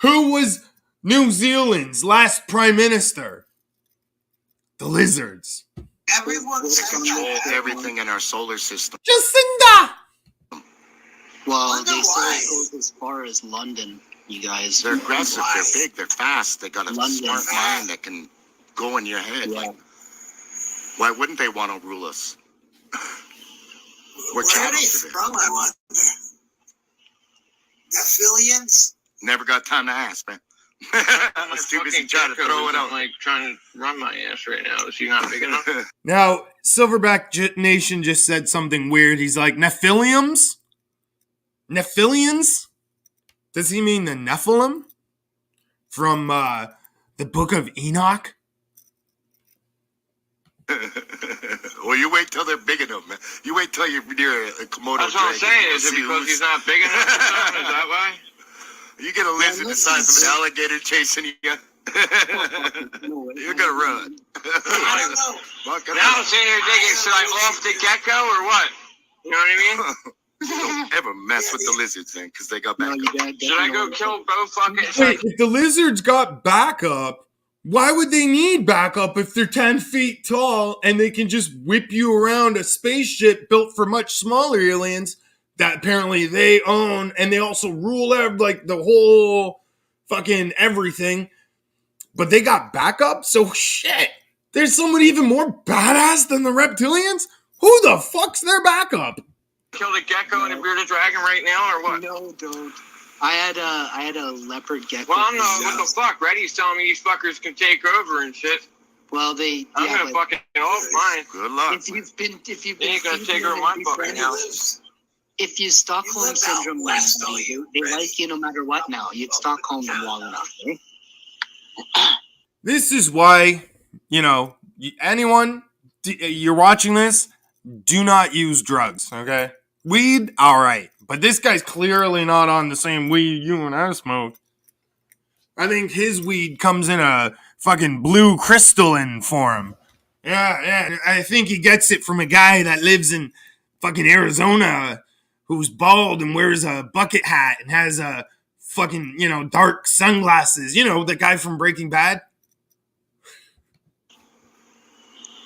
Who was New Zealand's last prime minister? The lizards. Everyone They says control that. everything in our solar system. Jacinda! Well, Wonder they say why. it goes as far as London, you guys. They're aggressive. They're big. They're fast. They got a London. smart mind that can go in your head. Yeah. Like Why wouldn't they want to rule us? We're Where are they chattel today. from, I wonder? Nephilians? Never got time to ask, man. I'm too busy trying to throw it out. Like trying to run my ass right now. Is he not big enough? Now, Silverback Nation just said something weird. He's like, Nephiliums? Nephilians? Does he mean the Nephilim? From the book of Enoch? Well, you wait till they're big enough, man. You wait till you're near a Komodo That's what I'm dragon. saying. You'll Is it see because who's- he's not big enough or something? Is that why? You get a lizard the size of an alligator chasing you. You're gonna run. I don't know. Now I'm sitting here thinking, should I off the gecko or what? You know what I mean? Don't ever mess with the lizards, man, because they got back. Should I go kill both fucking? Wait, if the lizards got backup, why would they need backup if they're 10 feet tall and they can just whip you around a spaceship built for much smaller aliens that apparently they own, and they also rule like the whole fucking everything? But they got backup? So shit, there's someone even more badass than the reptilians? Who the fuck's their backup? Kill the gecko and a bearded dragon right now, or what? No, don't. I had a leopard gecko. Well, I'm not. What the fuck? Reddy's telling me these fuckers can take over and shit. Well, I'm gonna fucking off mine. Good luck. If you've been They ain't gonna take over my fucking house. If you Stockholm live out syndrome, west, them, don't you, they Reddy? like you no matter what. Now you'd Stockholm them long enough. Eh? This is why, anyone, you're watching this, do not use drugs, okay? Weed, all right. But this guy's clearly not on the same weed you and I smoke. I think his weed comes in a fucking blue crystalline form. Yeah. I think he gets it from a guy that lives in fucking Arizona who's bald and wears a bucket hat and has a fucking, dark sunglasses. You know, the guy from Breaking Bad.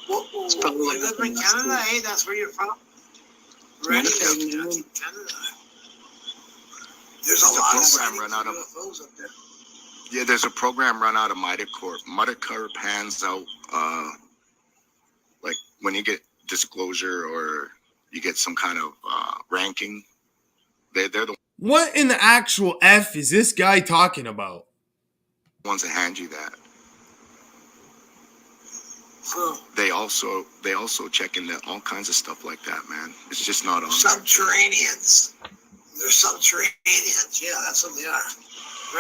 You live in Canada, hey? That's where you're from? Ready? Canada. There's a lot of program run out of UFOs up there. Yeah, there's a program run out of Metacorp. Metacorp hands out like when you get disclosure or you get some kind of ranking. They're the What in the actual F is this guy talking about? ones that hand you that. Huh. They also check into all kinds of stuff like that, man. It's just not on. Subterraneans. They're subterraneans. Yeah, that's what they are.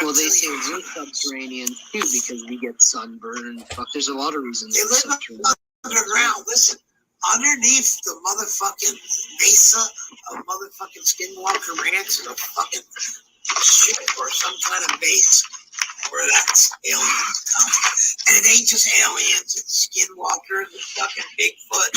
Well, they say Reptilians. we're subterranean too because we get sunburn. Fuck, there's a lot of reasons. They we're live subterranean. underground. Listen, underneath the motherfucking mesa of motherfucking Skinwalker Ranch is a fucking ship or some kind of base where that's aliens come. And it ain't just aliens, it's Skinwalkers, it's fucking Bigfoot.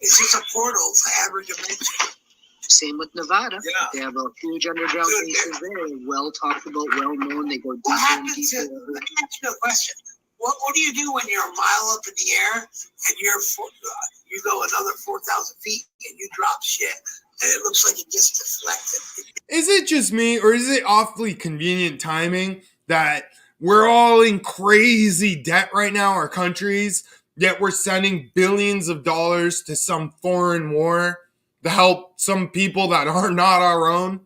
It's just a portal to every dimension. Same with Nevada. Yeah. They have a huge underground Dude, bases there. Well talked about, well known. They go What deeper and happens to, deeper. let me ask you a question. What do you do when you're a mile up in the air and you go another 4,000 feet and you drop shit and it looks like it gets deflected? Is it just me, or is it awfully convenient timing that we're all in crazy debt right now, our countries, yet we're sending billions of dollars to some foreign war to help some people that are not our own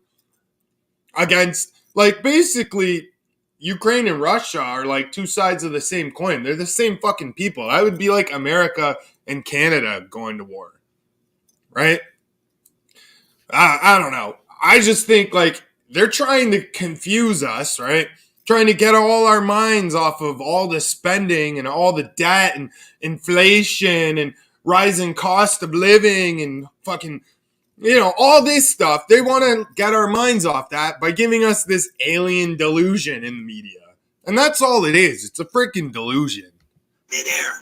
against, like, basically, Ukraine and Russia are like two sides of the same coin. They're the same fucking people. That would be like America and Canada going to war, right? I don't know. I just think, like, they're trying to confuse us, right? Trying to get all our minds off of all the spending and all the debt and inflation and rising cost of living and fucking, all this stuff. They want to get our minds off that by giving us this alien delusion in the media. And that's all it is. It's a freaking delusion. Midair.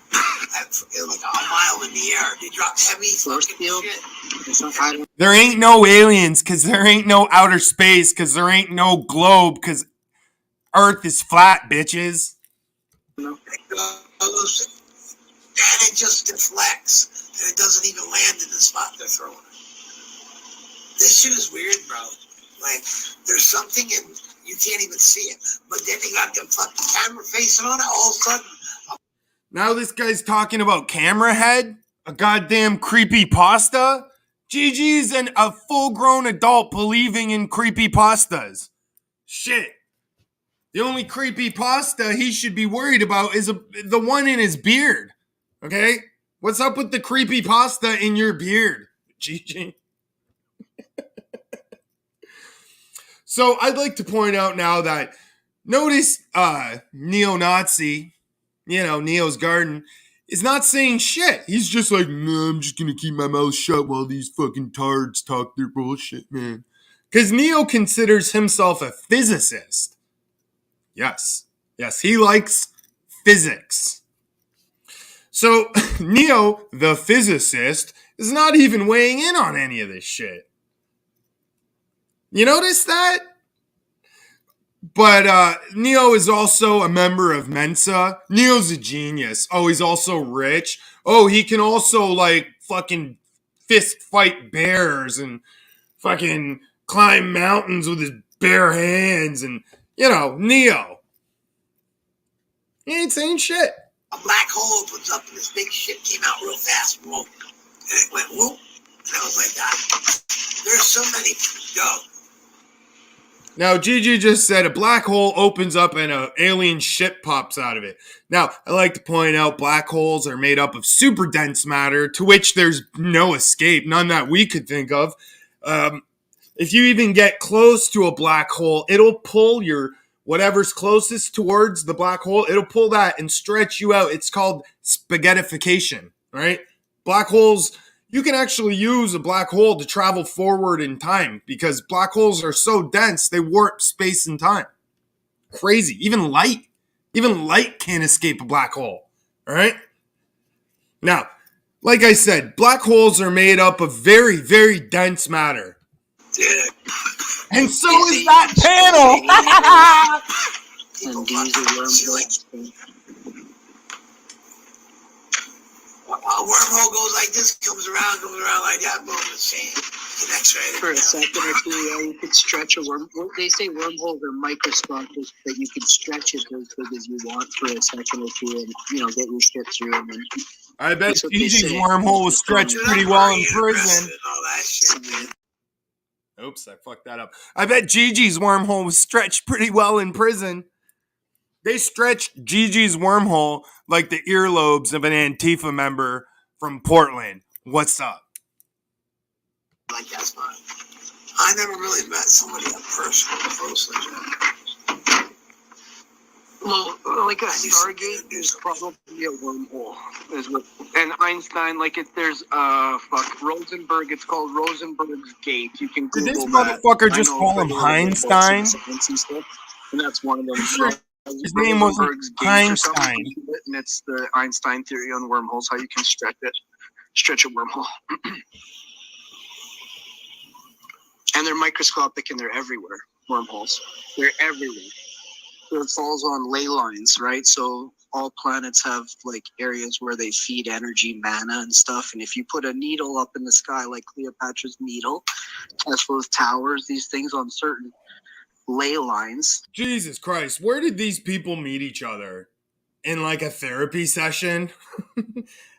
Like a mile in the air. They drop heavy Force fucking field? shit. It's not, I don't There ain't no aliens because there ain't no outer space because there ain't no globe because Earth is flat, bitches. know. It goes, and it just deflects. And it doesn't even land in the spot they're throwing it. This shit is weird, bro. Like, there's something and you can't even see it. But then they got the fucking camera facing on it all of a sudden. Now this guy's talking about camera head. A goddamn creepy pasta? Gigi's a full-grown adult believing in creepy pastas. Shit. The only creepy pasta he should be worried about is the one in his beard. Okay? What's up with the creepy pasta in your beard, Gigi? So I'd like to point out now that notice neo-Nazi, Neo's Garden, is not saying shit. He's just like, no, I'm just going to keep my mouth shut while these fucking tards talk their bullshit, man. Because Neo considers himself a physicist. Yes, he likes physics. So Neo, the physicist, is not even weighing in on any of this shit. You notice that? But Neo is also a member of Mensa. Neo's a genius. Oh, he's also rich. Oh, he can also like fucking fist fight bears and fucking climb mountains with his bare hands. And, Neo. He ain't saying shit. A black hole opens up and this big shit came out real fast. Whoop. And it went whoop. And I was like, God, there's so many. Yo. Now, Gigi just said a black hole opens up and an alien ship pops out of it. Now, I like to point out black holes are made up of super dense matter to which there's no escape, none that we could think of. If you even get close to a black hole, it'll pull your whatever's closest towards the black hole, it'll pull that and stretch you out. It's called spaghettification, right? Black holes, you can actually use a black hole to travel forward in time because black holes are so dense, they warp space and time. Crazy. Even light can't escape a black hole, all right? Now, like I said, black holes are made up of very, very dense matter. Yeah. And so is that panel. And these are wormholes. A wormhole goes like this, comes around like that, boom, the same. Connects right For a second or two, you could stretch a wormhole. They say wormholes are microscopic, but you can stretch it as big as you want for a second or two and, get your shit through them. And I bet Gigi's wormhole was stretched pretty well in prison. all that shit, man. Oops, I fucked that up. I bet Gigi's wormhole was stretched pretty well in prison. They stretched Gigi's wormhole like the earlobes of an Antifa member from Portland. What's up? Like that's fine. I never really met somebody in person closely. Well, like a Stargate is probably a wormhole, and Einstein, like if there's Rosenberg, it's called Rosenberg's Gate. You can Did Google this that. motherfucker just call him Einstein? And that's one of them. Sure. His name was Einstein. And it's the Einstein theory on wormholes, how you can stretch a wormhole. And they're microscopic and they're everywhere, wormholes. They're everywhere. So it falls on ley lines, right? So all planets have like areas where they feed energy, mana and stuff. And if you put a needle up in the sky, like Cleopatra's needle, Tesla's towers, these things on certain ley lines. Jesus Christ, where did these people meet each other? In like a therapy session?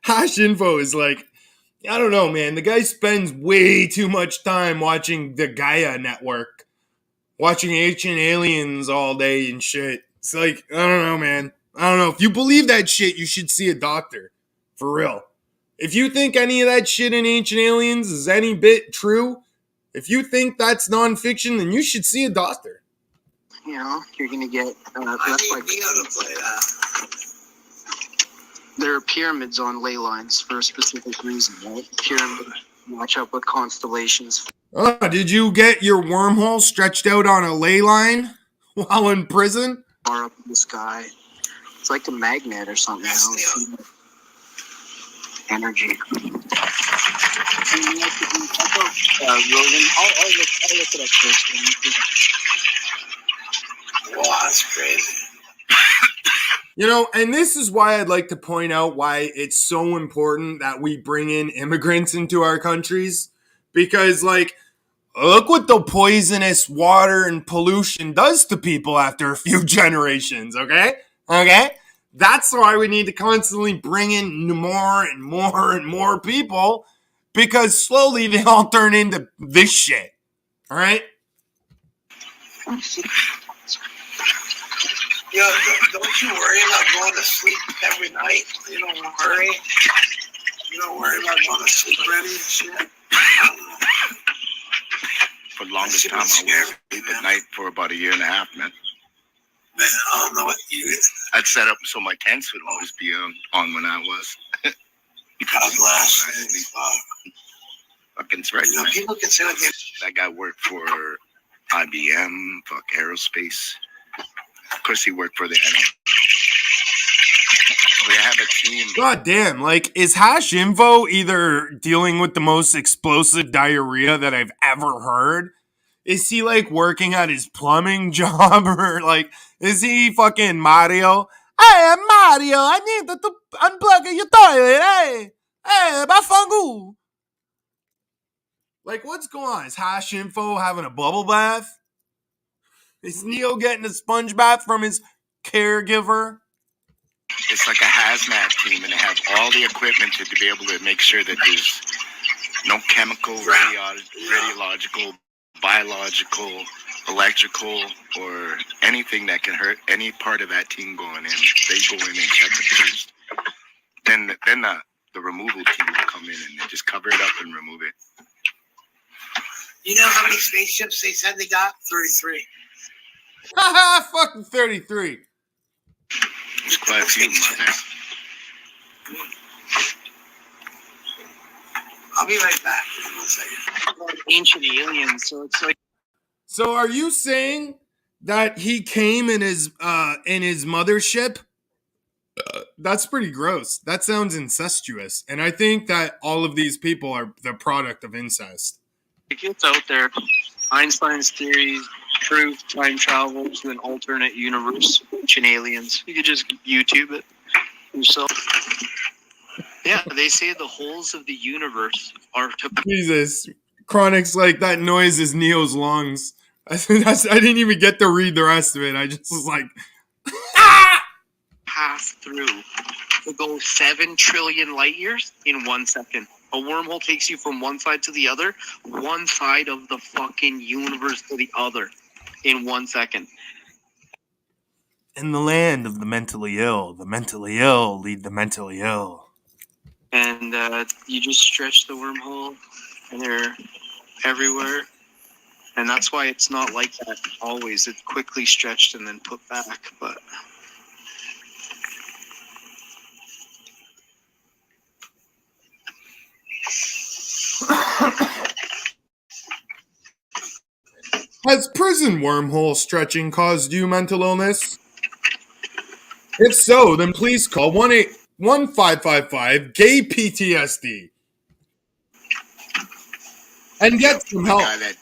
Hash Info is like, I don't know, man. The guy spends way too much time watching the Gaia network, watching Ancient Aliens all day and shit. It's like, I don't know, man. I don't know. If you believe that shit, you should see a doctor. For real. If you think any of that shit in Ancient Aliens is any bit true, if you think that's nonfiction, then you should see a doctor. You're going to get... I need like, Neo to play that. there are pyramids on ley lines for a specific reason, right? Pyramid match up with constellations. Oh, did you get your wormhole stretched out on a ley line while in prison? Far up in the sky. It's like a magnet or something. Energy. Rogan, I'll look it up first. Wow, that's crazy. And this is why I'd like to point out why it's so important that we bring in immigrants into our countries. Because, look what the poisonous water and pollution does to people after a few generations, okay? Okay? That's why we need to constantly bring in more and more and more people, because slowly they all turn into this shit. All right? Yo, don't you worry about going to sleep every night? You don't worry. You don't worry about going to sleep ready and shit. For the longest time, I was sleep at night for about a year and a half, man. Man, I don't know what you. I'd set up so my tents would always be on when I was. God bless. Fucking right. You know, people can say like that guy worked for IBM, aerospace. Of course, he worked for the NL. We have a team. God damn, like, is Hash Info either dealing with the most explosive diarrhea that I've ever heard? Is he, like, working at his plumbing job? Or, like, is he fucking Mario? Hey, I'm Mario. I need to unplug your toilet. Hey, bafangu. Like, what's going on? Is Hash Info having a bubble bath? Is Neo getting a sponge bath from his caregiver? It's like a hazmat team, and they have all the equipment to be able to make sure that there's no chemical, radiological, biological, electrical, or anything that can hurt any part of that team going in. They go in and check it first. Then the removal team will come in and they just cover it up and remove it. You know how many spaceships they said they got? 33. Haha, fucking 33. There's quite a few of them out there. I'll be right back. In 1 second. Ancient aliens, so it's like. So are you saying that he came in his mothership? That's pretty gross. That sounds incestuous. And I think that all of these people are the product of incest. It's out there. Einstein's theories, proof, time travel to an alternate universe, ancient aliens. You could just YouTube it yourself. Yeah, they say the holes of the universe are to Jesus. Chronic's like, that noise is Neo's lungs. I didn't even get to read the rest of it. I just was like, pass through to go 7 trillion light years in 1 second. A wormhole takes you from one side to the other, one side of the fucking universe to the other in 1 second. in the land of the mentally ill lead the mentally ill. And you just stretch the wormhole, and they're everywhere. And that's why it's not like that always. It's quickly stretched and then put back. But Has prison wormhole stretching caused you mental illness? If so, then please call 1-555-GAY-PTSD and get some help. The guy that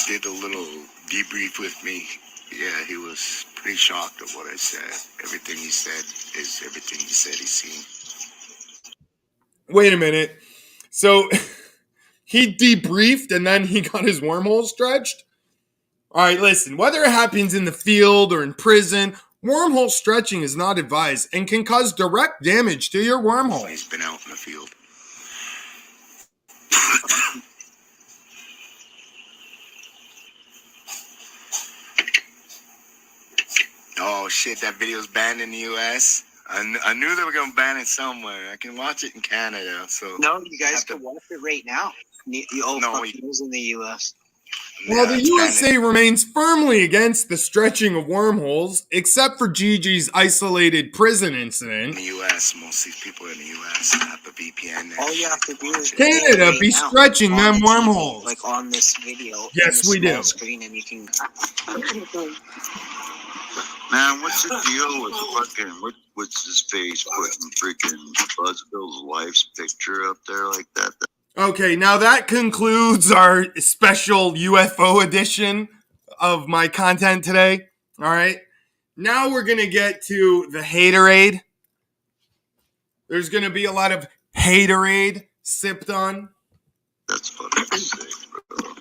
did a little debrief with me, yeah, he was pretty shocked at what I said. Everything he said is everything he said he's seen. Wait a minute. So he debriefed and then he got his wormhole stretched? All right, listen. Whether it happens in the field or in prison, wormhole stretching is not advised and can cause direct damage to your wormhole. He's been out in the field. Oh shit, that video's banned in the U.S. I knew they were gonna ban it somewhere. I can watch it in Canada, so no, you guys can watch it right now. It was in the U.S. Well, the USA remains firmly against the stretching of wormholes, except for Gigi's isolated prison incident. In the U.S., most of these people in the U.S. have the VPN. All you have to do is Canada be stretching them wormholes. like on this video. Yes, we do. Screen and you can. Man, what's the deal with fucking what's his face putting freaking Budsville's wife's picture up there like that? Okay, now that concludes our special UFO edition of my content today. All right. Now we're going to get to the haterade. There's going to be a lot of haterade sipped on. That's fucking sick, bro.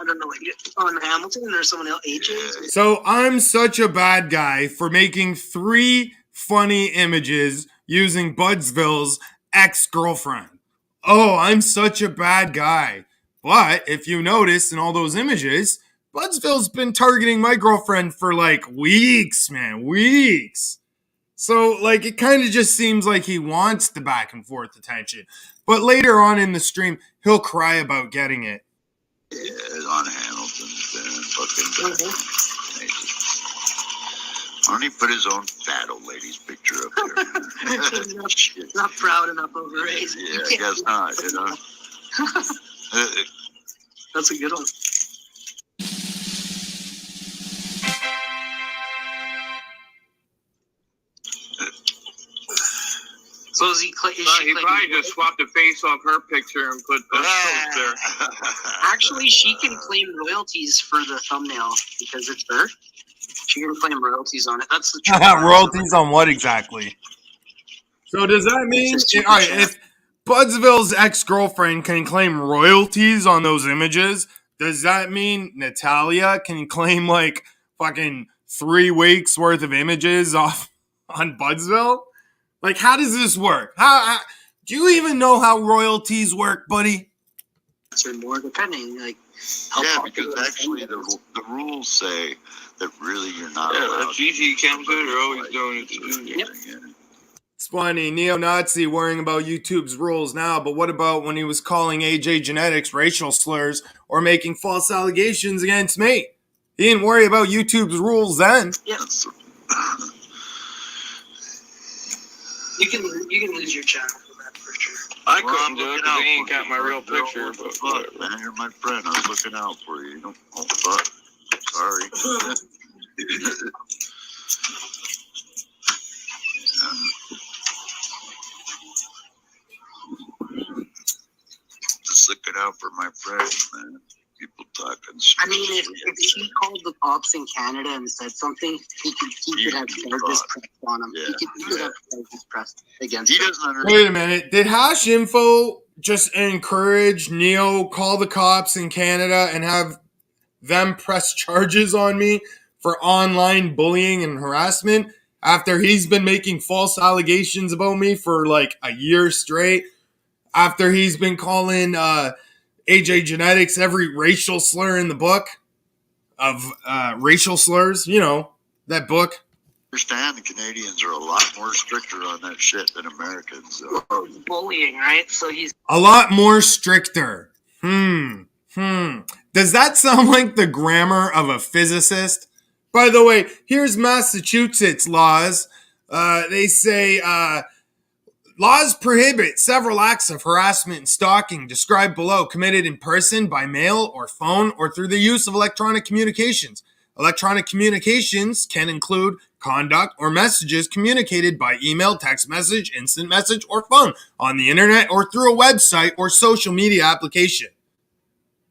I don't know what you on Hamilton or someone else, AJ. So I'm such a bad guy for making 3 funny images using Budsville's ex-girlfriend. Oh, I'm such a bad guy. But if you notice in all those images, Budsville's been targeting my girlfriend for like weeks, man, weeks. So like it kind of just seems like he wants the back and forth attention. But later on in the stream, he'll cry about getting it. Yeah, on Hamilton's been fucking. Why don't he put his own fat old lady's picture up there? Not proud enough of her age. Yeah, I guess not, you know. That's a good one. So is he? He probably just swapped the face off her picture and put those there. Actually, she can claim royalties for the thumbnail because it's her. She can claim royalties on it. That's the truth. Royalties on what exactly? So does that mean all right, if Budsville's ex-girlfriend can claim royalties on those images, does that mean Natalia can claim like fucking 3 weeks worth of images off on Budsville? Like, how does this work? How do you even know how royalties work, buddy? Or more, depending, like. Yeah, because actually the rules say that really you're not allowed. Gigi comes in, they're always doing it. Yep. It's funny, neo-Nazi worrying about YouTube's rules now, but what about when he was calling AJ Genetics racial slurs or making false allegations against me? He didn't worry about YouTube's rules then. Yep. You can lose your channel for that for sure. I couldn't do it because they ain't got my real picture. But fuck, man, you're my friend. I was looking out for you. You don't. Oh fuck. Sorry. Just looking out for my friends, man. People talking. I mean, if she called the cops in Canada and said something, he could have charges pressed on him. Yeah. He could have charges pressed against He him. doesn't understand. Wait a minute. Did Hash Info just encourage Neo call the cops in Canada and have them press charges on me for online bullying and harassment after he's been making false allegations about me for like a year straight? After he's been calling AJ Genetics every racial slur in the book of racial slurs, you know, that book. Understand the Canadians are a lot more stricter on that shit than Americans. So. Bullying, right? So he's A lot more stricter. Does that sound like the grammar of a physicist? By the way, here's Massachusetts laws. They say laws prohibit several acts of harassment and stalking described below committed in person, by mail or phone, or through the use of electronic communications. Electronic communications can include conduct or messages communicated by email, text message, instant message, or phone, on the internet, or through a website or social media application.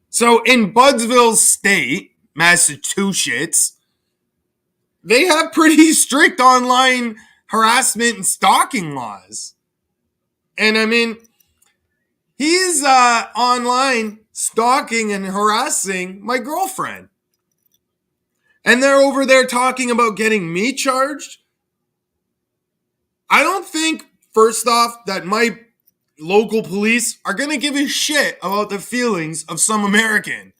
So in Budsville State, Massachusetts, they have pretty strict online harassment and stalking laws. And I mean, he's online stalking and harassing my girlfriend. And they're over there talking about getting me charged. I don't think, first off, that my local police are going to give a shit about the feelings of some American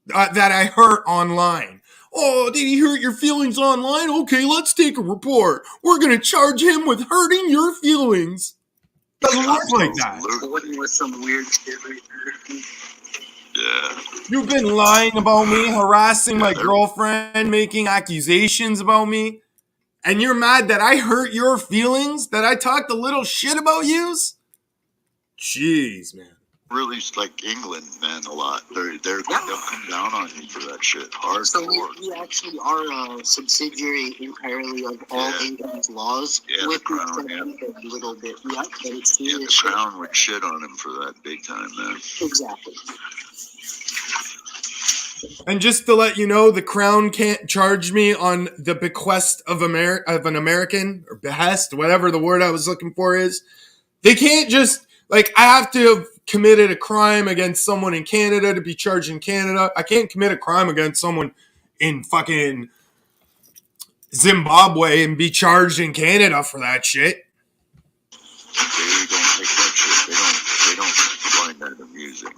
that I hurt online. Oh, did he hurt your feelings online? Okay, let's take a report. We're going to charge him with hurting your feelings. Doesn't work like that. with some weird shit right there. Yeah. You've been lying about me, harassing my girlfriend, making accusations about me. and you're mad that I hurt your feelings, that I talked a little shit about yous? Jeez, man. Really like England, man, a lot. They'll come down on you for that shit. Hardcore. So we actually are a subsidiary entirely of all England's laws. Yeah, with the crown, a little bit. Yeah, but it's yeah, the crown would shit on him for that big time, man. Exactly. And just to let you know, the crown can't charge me on the bequest of an American, or behest, whatever the word I was looking for is. They can't just, like, I have to have committed a crime against someone in Canada to be charged in Canada. I can't commit a crime against someone in fucking Zimbabwe and be charged in Canada for that shit. They don't take that shit. They don't find that amusing.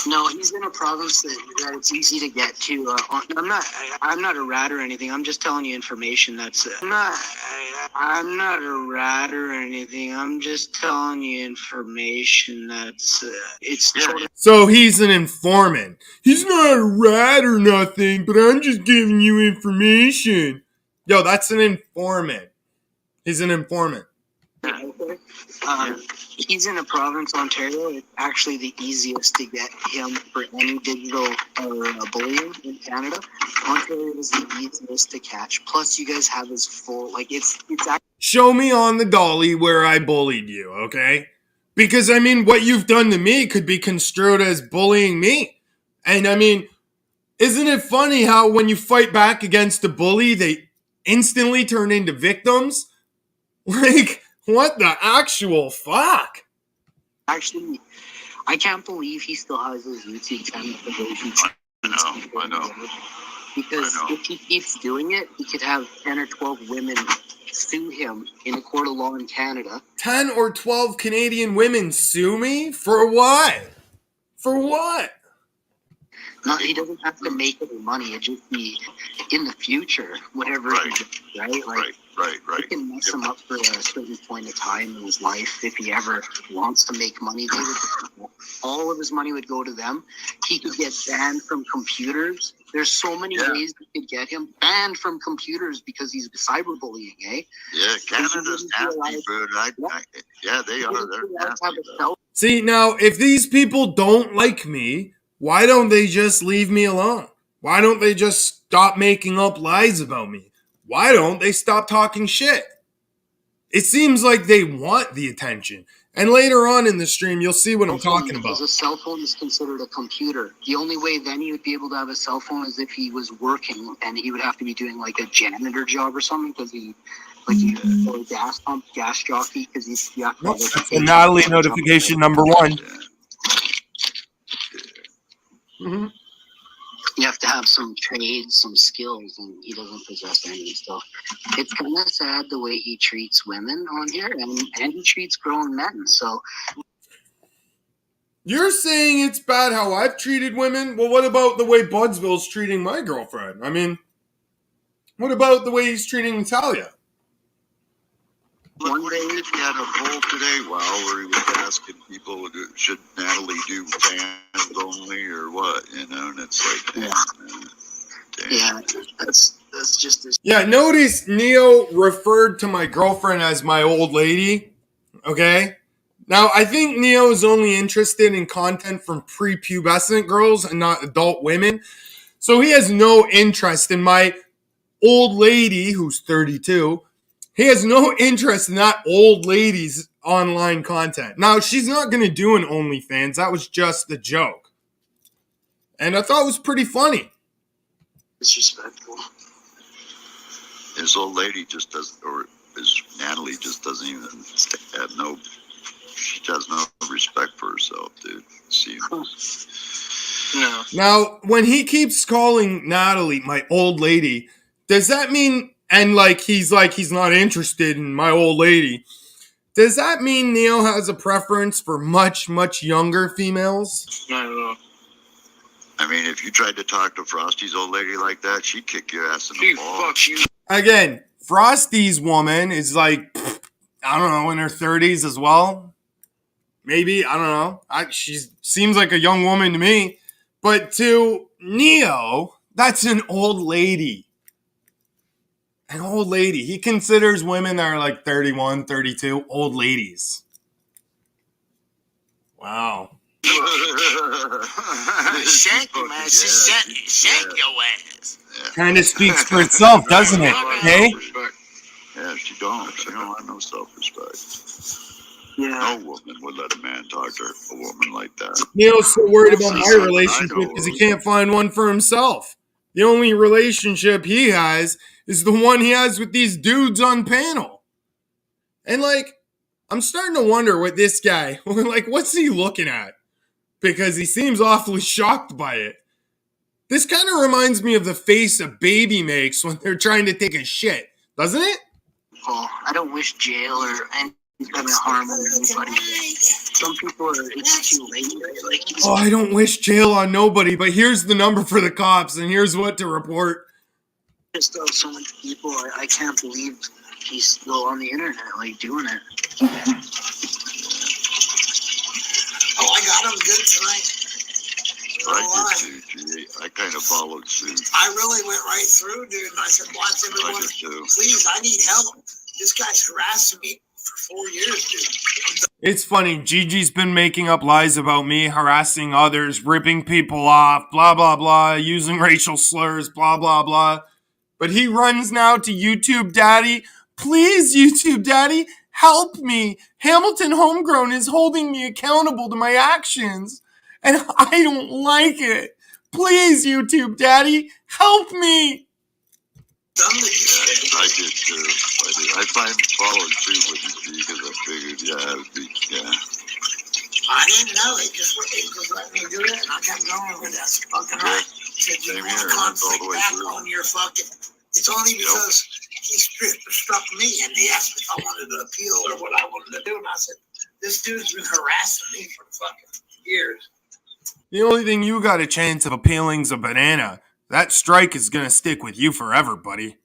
No, he's in a province that it's easy to get to. I'm not a rat or anything. I'm just telling you information. I'm not a rat or anything. I'm just telling you information it's. Yeah. So he's an informant. He's not a rat or nothing, but I'm just giving you information. Yo, that's an informant. He's an informant. He's in a province, Ontario. It's actually the easiest to get him for any digital bullying in Canada. Ontario is the easiest to catch. Plus, you guys have his full, it's Show me on the dolly where I bullied you, okay? Because, I mean, what you've done to me could be construed as bullying me. And, I mean, isn't it funny how when you fight back against a bully, they instantly turn into victims? Like, what the actual fuck? Actually, I can't believe he still has his YouTube channel for Delusions. I know. Because if he keeps doing it, he could have 10 or 12 women sue him in a court of law in Canada. 10 or 12 Canadian women sue me? For what? For what? No, he doesn't have to make any money. It just be in the future, whatever. Right. He does, right? Right. It can mess him up for a certain point of time in his life if he ever wants to make money. All of his money would go to them. He could get banned from computers. There's so many ways you could get him banned from computers because he's cyberbullying, eh? Yeah, Canada's nasty, but they are. They're nasty. See, now, if these people don't like me, why don't they just leave me alone? Why don't they just stop making up lies about me? Why don't they stop talking shit? It seems like they want the attention. And later on in the stream, you'll see what I'm talking about. Because a cell phone is considered a computer. The only way then he would be able to have a cell phone is if he was working, and he would have to be doing like a janitor job or something because he's a gas pump, gas jockey. Because he's That's a Natalie notification number 1. Mm-hmm. You have to have some trades, some skills, and he doesn't possess any. So it's kind of sad the way he treats women on here, and he treats grown men. So you're saying it's bad how I've treated women? Well, what about the way Budsville's treating my girlfriend? I mean, what about the way he's treating Natalia? Look what he did. He had a poll today, where he was asking people, should Natalie do fans only or what? And it's like, yeah, that's just this. Yeah, notice Neo referred to my girlfriend as my old lady. Okay? Now, I think Neo is only interested in content from prepubescent girls and not adult women. So he has no interest in my old lady, who's 32. He has no interest in that old lady's online content. Now, she's not going to do an OnlyFans. That was just a joke. And I thought it was pretty funny. Disrespectful. His old lady just doesn't, or his Natalie just doesn't even have she has no respect for herself, dude. See? No. Now, when he keeps calling Natalie my old lady, does that mean, and he's not interested in my old lady, does that mean Neo has a preference for much, much younger females? I don't know. I mean, if you tried to talk to Frosty's old lady like that, she'd kick your ass in the balls. Fuck you. Again, Frosty's woman is I don't know, in her 30s as well. Maybe, I don't know. She seems like a young woman to me. But to Neo, that's an old lady. An old lady. He considers women that are like 31, 32 old ladies. Wow. Shank you, man. Shank your ass. Kind of speaks for itself, doesn't it? Hey? Yeah, she don't have no self-respect. Yeah. No woman would let a man talk to a woman like that. Neil's so worried about my Something I relationship know because he of. can't find one for himself. The only relationship he has is the one he has with these dudes on panel. And like, I'm starting to wonder what this guy, like, what's he looking at? Because he seems awfully shocked by it. This kind of reminds me of the face a baby makes when they're trying to take a shit, doesn't it? Oh, I don't wish jail or any kind of harm on anybody. Some people it's too late. Like, Oh, I don't wish jail on nobody, but here's the number for the cops, and here's what to report. just so many people. I can't believe he's still on the internet, like, doing it. Oh, I got him good tonight. I did too. I kind of followed suit. I really went right through, dude, and I said, watch everyone. I did too. Please, I need help. This guy's harassing me for 4 years, dude. It's funny, Gigi's been making up lies about me, harassing others, ripping people off, blah, blah, blah, using racial slurs, blah, blah, blah. But he runs now to YouTube Daddy. Please, YouTube Daddy, help me. Hamilton Homegrown is holding me accountable to my actions, and I don't like it. Please, YouTube Daddy, help me. I did too. I followed suit with you because I figured, yeah. I didn't know it. Just let me do it, and I kept going with that. Fucking right. Said you want to conflict back on your fucking. It's only because he struck me, and he asked me if I wanted to appeal or what I wanted to do, and I said, "This dude's been harassing me for fucking years." The only thing you got a chance of appealing's a banana. That strike is gonna stick with you forever, buddy.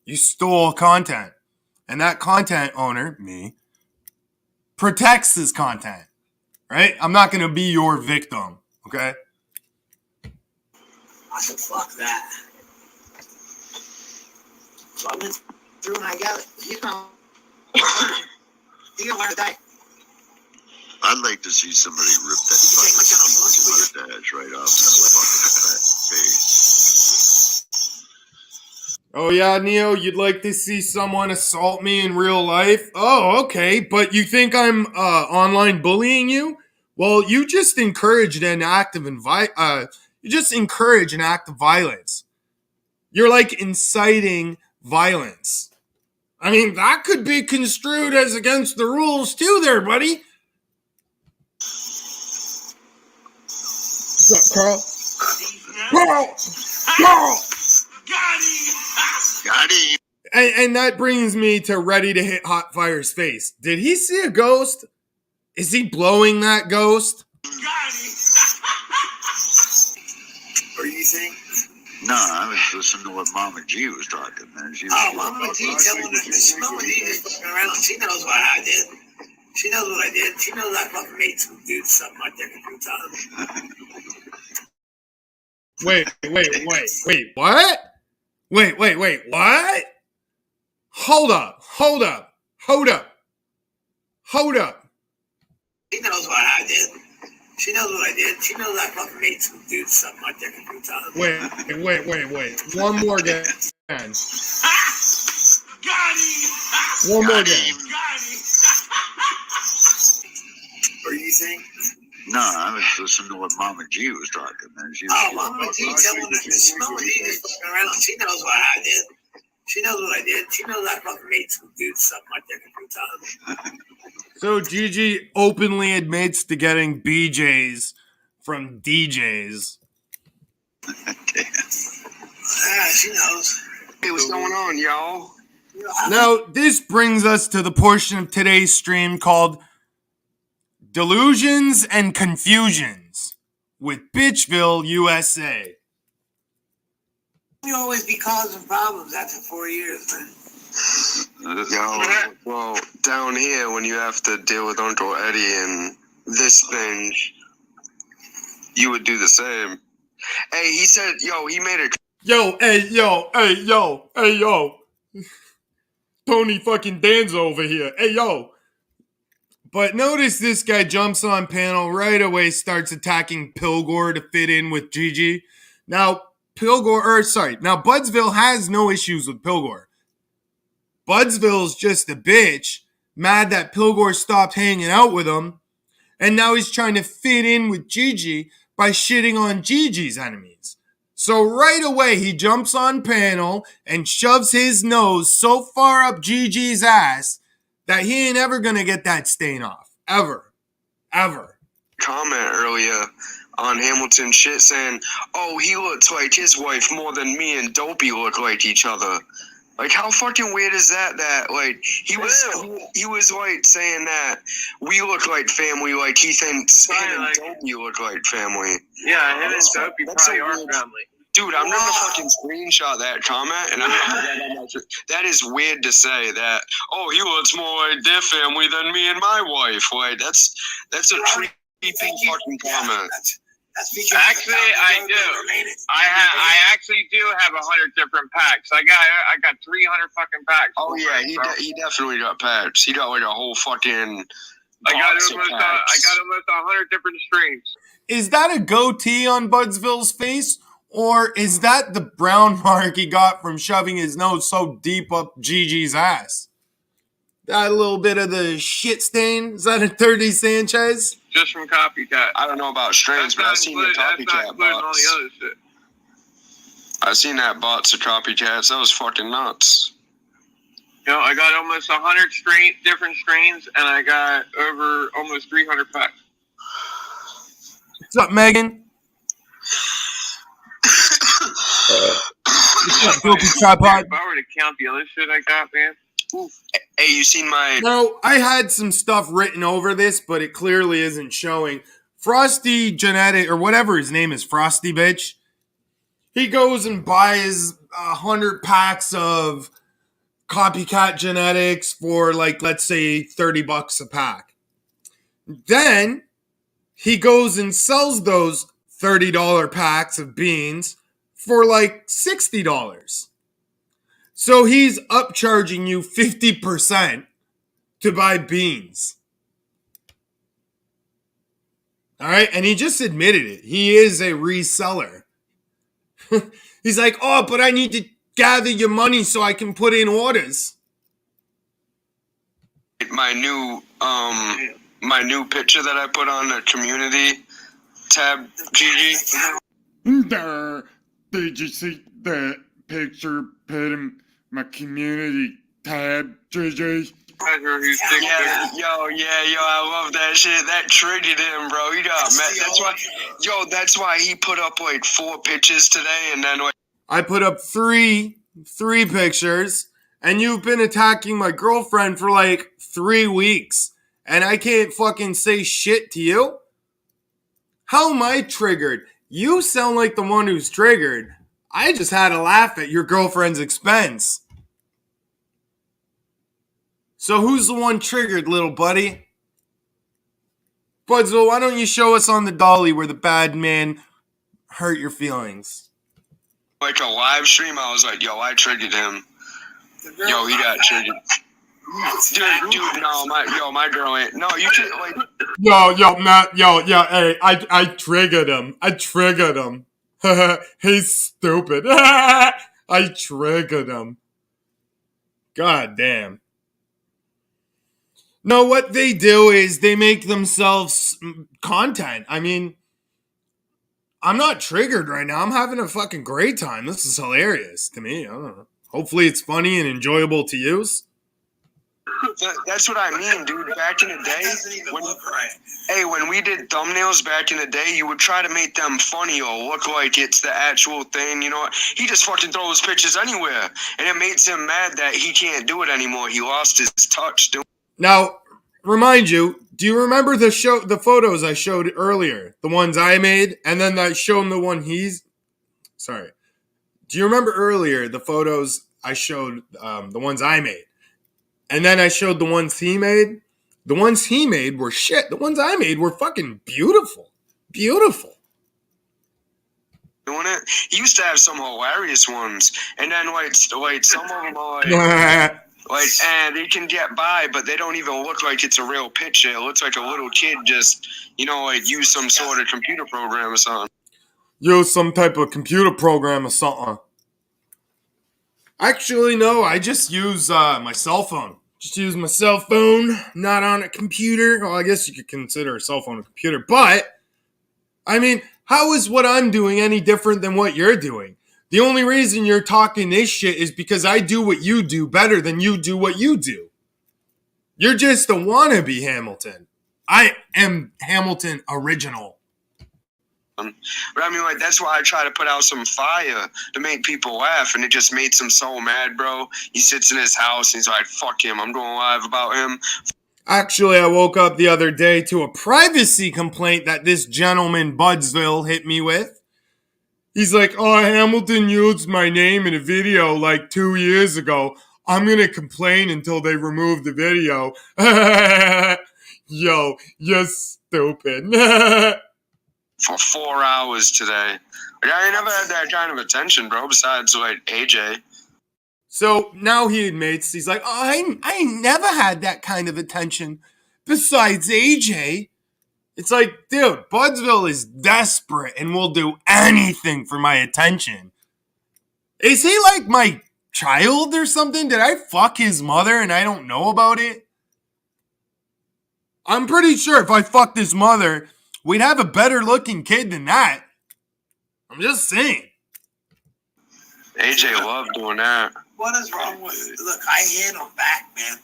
You stole content. And that content owner, me, protects his content. Right? I'm not gonna be your victim, okay? I said, "Fuck that." So I went through and I got it. He's gonna learn to die. I'd like to see somebody rip that fucking mustache right off his fucking fat face. Oh yeah, Neo, you'd like to see someone assault me in real life? Oh, okay, but you think I'm online bullying you? Well, you just encouraged an act of violence. You're like inciting violence. I mean, that could be construed as against the rules too there, buddy. What's up, Carl? Carl! Got him. And that brings me to ready to hit Hot Fire's face. Did he see a ghost? Is he blowing that ghost? What do you think? No, I was listening to what Mama G was talking, man. She was Mama G telling us. Mama G is fucking around. She knows what I did. She knows what I did. She knows I fucking made some dudes something like that a few times. Wait, what? Wait, what? Hold up. She knows what I did. She knows what I did. She knows I fucking made some dudes something like that a few times. Wait. One more again. Got him. One more again. What do you think? No, I was listening to what Mama G was talking, man. She was Mama G telling us. Mama G is fucking around. She knows what I did. She knows what I did. She knows I fucking made some dudes something like that a few times. So Gigi openly admits to getting BJs from DJs. She knows. Hey, what's going on, y'all? Now, this brings us to the portion of today's stream called Delusions and Confusions with Budsville U.S.A. You always be causing problems after 4 years, man. Yo, well, down here, when you have to deal with Uncle Eddie and this thing, you would do the same. Hey, he said, he made it. Yo. Tony fucking Danza over here. Hey, yo. But notice this guy jumps on panel right away, starts attacking Pilgor to fit in with Gigi. Now, Budsville has no issues with Pilgor. Budsville's just a bitch, mad that Pilgor stopped hanging out with him, and now he's trying to fit in with Gigi by shitting on Gigi's enemies. So right away, he jumps on panel and shoves his nose so far up Gigi's ass that he ain't ever gonna get that stain off. Ever. Comment earlier on Hamilton shit saying, oh, he looks like his wife more than me and Dopey look like each other. Like, how fucking weird is that? That, like, he was like saying that we look like family, like he thinks him and Dopey look like family. Yeah, him and Dopey probably are family. Dude, I'm gonna fucking screenshot that comment, and that is weird to say that. Oh, he looks more like their family than me and my wife. Like that's a creepy fucking comment. Actually, I do. I actually do have 100 different packs. I got 300 fucking packs. Oh yeah, he definitely got packs. He got like a whole fucking. I got almost 100 different strings. Is that a goatee on Budsville's face? Or is that the brown mark he got from shoving his nose so deep up Gigi's ass? That little bit of the shit stain? Is that a 30 Sanchez? Just from Copycat. I don't know about strains, but I've seen the Copycat bots. I've seen that bots of Copycats. That was fucking nuts. You know, I got almost 100 different strains, and I got over almost 300 packs. What's up, Megan? If I were to count the other shit I got, man. Hey, you seen my... No, I had some stuff written over this, but it clearly isn't showing. Frosty Genetic, or whatever his name is, Frosty Bitch, he goes and buys 100 packs of Copycat Genetics for, like, let's say $30 a pack. Then he goes and sells those $30 packs of beans for like $60. So he's upcharging you 50% to buy beans. All right, and he just admitted it. He is a reseller. He's like, oh, but I need to gather your money so I can put in orders. My new picture that I put on the community tab, Gigi. Did you see that picture put in my community tab, JJ? Yeah, I love that shit. That triggered him, bro. He got mad. That's why he put up like 4 pictures today, and then like I put up three pictures, and you've been attacking my girlfriend for like 3 weeks, and I can't fucking say shit to you? How am I triggered? You sound like the one who's triggered. I just had a laugh at your girlfriend's expense. So who's the one triggered, little buddy? Budsville, why don't you show us on the dolly where the bad man hurt your feelings? Like a live stream, I was like, yo, I triggered him. Yo, he got triggered. Dude, no, my girl ain't. No, you just like. Hey, I triggered him. He's stupid. I triggered him. God damn. No, what they do is they make themselves content. I mean, I'm not triggered right now. I'm having a fucking great time. This is hilarious to me. I don't know. Hopefully it's funny and enjoyable to use. That's what I mean, dude. Back in the day, when we did thumbnails back in the day, you would try to make them funny or look like it's the actual thing. You know what? He just fucking throws pictures anywhere, and it makes him mad that he can't do it anymore. He lost his touch, dude. Now, remind you, do you remember the photos I showed earlier? The ones I made, and then I showed him the one sorry. Do you remember earlier the photos I showed, the ones I made? And then I showed the ones he made. The ones he made were shit. The ones I made were fucking beautiful. Beautiful. doing it. He used to have some hilarious ones, and then like some of them are like, and they can get by, but they don't even look like it's a real picture. It looks like a little kid just, like use some sort of computer program or something. Use some type of computer program or something. Actually, no, I just use my cell phone. Just use my cell phone, not on a computer. Well, I guess you could consider a cell phone a computer, but I mean, how is what I'm doing any different than what you're doing? The only reason you're talking this shit is because I do what you do better than you do what you do. You're just a wannabe Hamilton. I am Hamilton original. But I mean, like, that's why I try to put out some fire to make people laugh, and it just made him so mad, bro. He sits in his house, and he's like, fuck him, I'm going live about him. Actually, I woke up the other day to a privacy complaint that this gentleman, Budsville, hit me with. He's like, oh, Hamilton used my name in a video like 2 years ago. I'm going to complain until they remove the video. Yo, you're stupid. For 4 hours today. Like, I ain't never had that kind of attention, bro, besides, like, AJ. So now he admits, he's like, oh, I ain't never had that kind of attention besides AJ. It's like, dude, Budsville is desperate and will do anything for my attention. Is he like my child or something? Did I fuck his mother and I don't know about it? I'm pretty sure if I fucked his mother, we'd have a better looking kid than that. I'm just saying. AJ loved doing that. What is wrong with it? Look, I hit him back, man.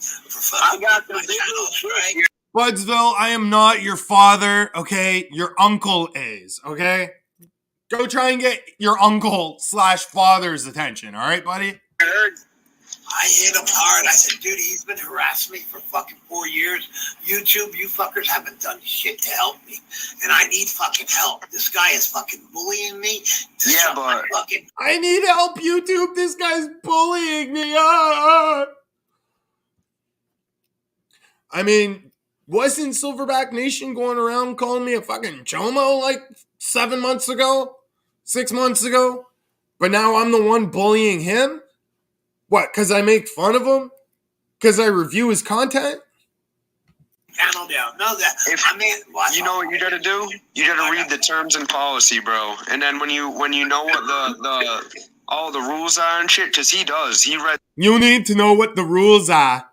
I got the big right? Budsville, I am not your father, okay? Your uncle is, okay? Go try and get your uncle/father's attention, all right, buddy? I hit him hard. I said, dude, he's been harassing me for fucking 4 years. YouTube, you fuckers haven't done shit to help me. And I need fucking help. This guy is fucking bullying me. Yeah, but... I need help, YouTube. This guy's bullying me. I mean, wasn't Silverback Nation going around calling me a fucking chomo like 7 months ago? 6 months ago? But now I'm the one bullying him? What, because I make fun of him? Because I review his content? Channel down. No, that. You know what you gotta do? You gotta read the terms and policy, bro. And then when you know what the all the rules are and shit, because he does. He read. You need to know what the rules are.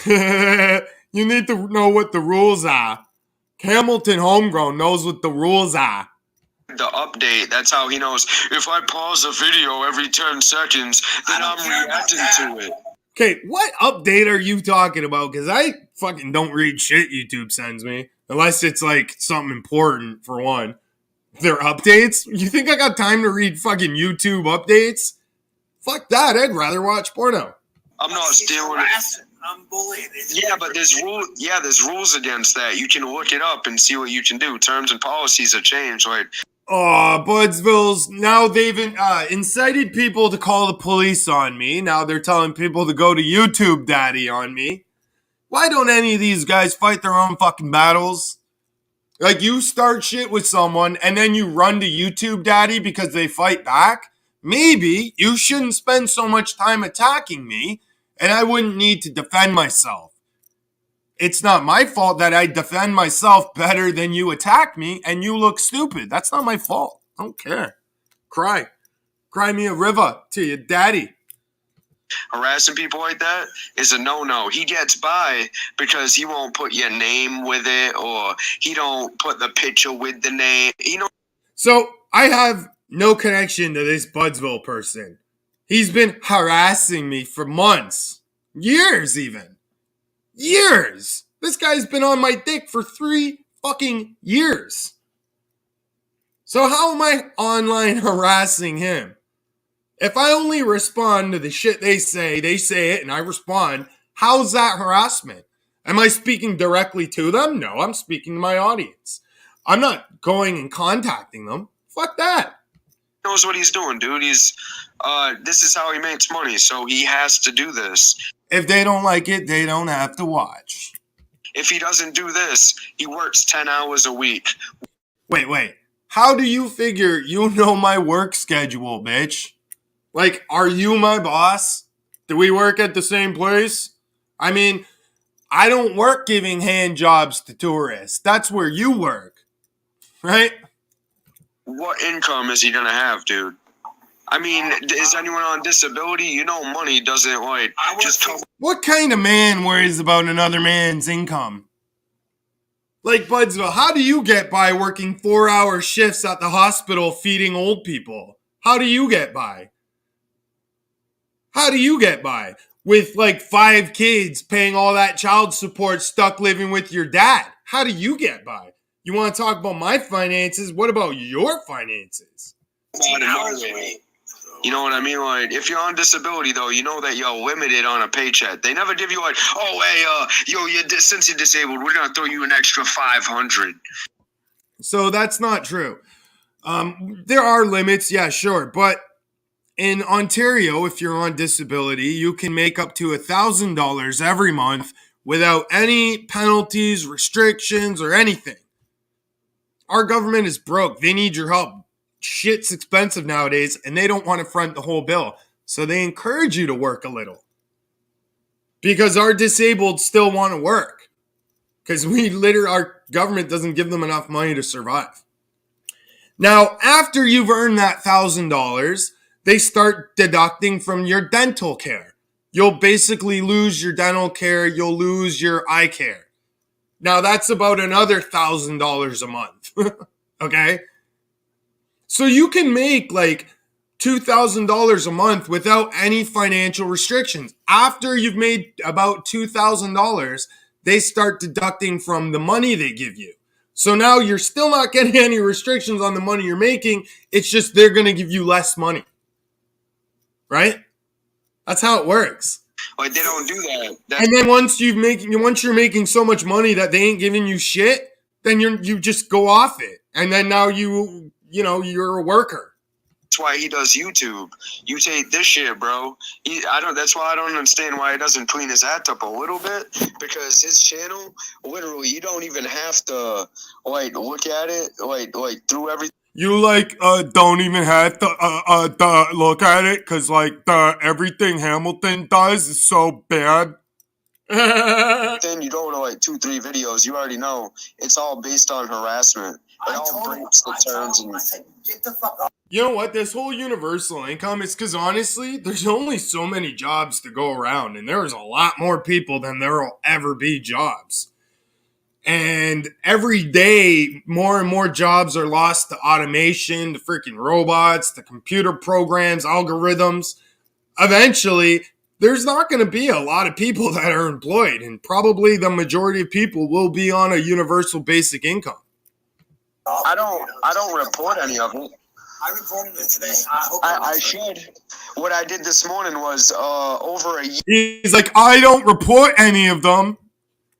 You need to know what the rules are. Hamilton Homegrown knows what the rules are. The update, that's how he knows. If I pause a video every 10 seconds, then I'm reacting to it. Okay, what update are you talking about? Because I fucking don't read shit YouTube sends me. Unless it's like something important, for one. Their updates? You think I got time to read fucking YouTube updates? Fuck that, I'd rather watch porno. I'm not stealing it. I'm bullying. Yeah, but there's rules against that. You can look it up and see what you can do. Terms and policies have changed, like... Oh, Budsville's, now they've incited people to call the police on me. Now they're telling people to go to YouTube Daddy on me. Why don't any of these guys fight their own fucking battles? Like, you start shit with someone and then you run to YouTube Daddy because they fight back? Maybe you shouldn't spend so much time attacking me and I wouldn't need to defend myself. It's not my fault that I defend myself better than you attack me and you look stupid. That's not my fault. I don't care. Cry. Cry me a river to your daddy. Harassing people like that is a no-no. He gets by because he won't put your name with it or he don't put the picture with the name. So I have no connection to this Budsville person. He's been harassing me for months. Years even. Years! This guy's been on my dick for 3 fucking years. So how am I online harassing him? If I only respond to the shit they say it, and I respond, how's that harassment? Am I speaking directly to them? No, I'm speaking to my audience. I'm not going and contacting them. Fuck that. He knows what he's doing, dude. This is how he makes money, so he has to do this. If they don't like it, they don't have to watch. If he doesn't do this, he works 10 hours a week. Wait. How do you figure you know my work schedule, bitch? Like, are you my boss? Do we work at the same place? I mean, I don't work giving hand jobs to tourists. That's where you work, right? What income is he gonna have, dude? I mean, is anyone on disability? You know, money doesn't like just cover. What kind of man worries about another man's income? Like, Budsville, how do you get by working 4-hour shifts at the hospital feeding old people? How do you get by? How do you get by with like 5 kids paying all that child support, stuck living with your dad? How do you get by? You want to talk about my finances? What about your finances? You know what I mean? Like, if you're on disability, though, you know that you're limited on a paycheck. They never give you like, oh, hey, since you're disabled, we're gonna throw you an extra $500. So that's not true. There are limits, yeah, sure, but in Ontario, if you're on disability, you can make up to $1,000 every month without any penalties, restrictions, or anything. Our government is broke. They need your help. Shit's expensive nowadays, and they don't want to front the whole bill. So they encourage you to work a little. Because our disabled still want to work. Because our government doesn't give them enough money to survive. Now, after you've earned that $1,000, they start deducting from your dental care. You'll basically lose your dental care. You'll lose your eye care. Now, that's about another $1,000 a month. Okay? So you can make like $2,000 a month without any financial restrictions. After you've made about $2,000, they start deducting from the money they give you. So now you're still not getting any restrictions on the money you're making. It's just they're going to give you less money. Right? That's how it works. Like, they don't do that. And then once you're making so much money that they ain't giving you shit, then you just go off it. And then now you're a worker. That's why he does YouTube. You take this shit, bro. That's why I don't understand why he doesn't clean his act up a little bit. Because his channel, literally, you don't even have to like look at it like through everything. You don't even have to look at it because everything Hamilton does is so bad. Then you go to like 2-3 videos, you already know it's all based on harassment. It all breaks the terms and get the fuck up. You know what? This whole universal income is because honestly, there's only so many jobs to go around, and there's a lot more people than there will ever be jobs. And every day, more and more jobs are lost to automation, to freaking robots, to computer programs, algorithms. Eventually, there's not going to be a lot of people that are employed, and probably the majority of people will be on a universal basic income. I don't report any of it. I reported it today. I should. What I did this morning was over a year. He's like, I don't report any of them,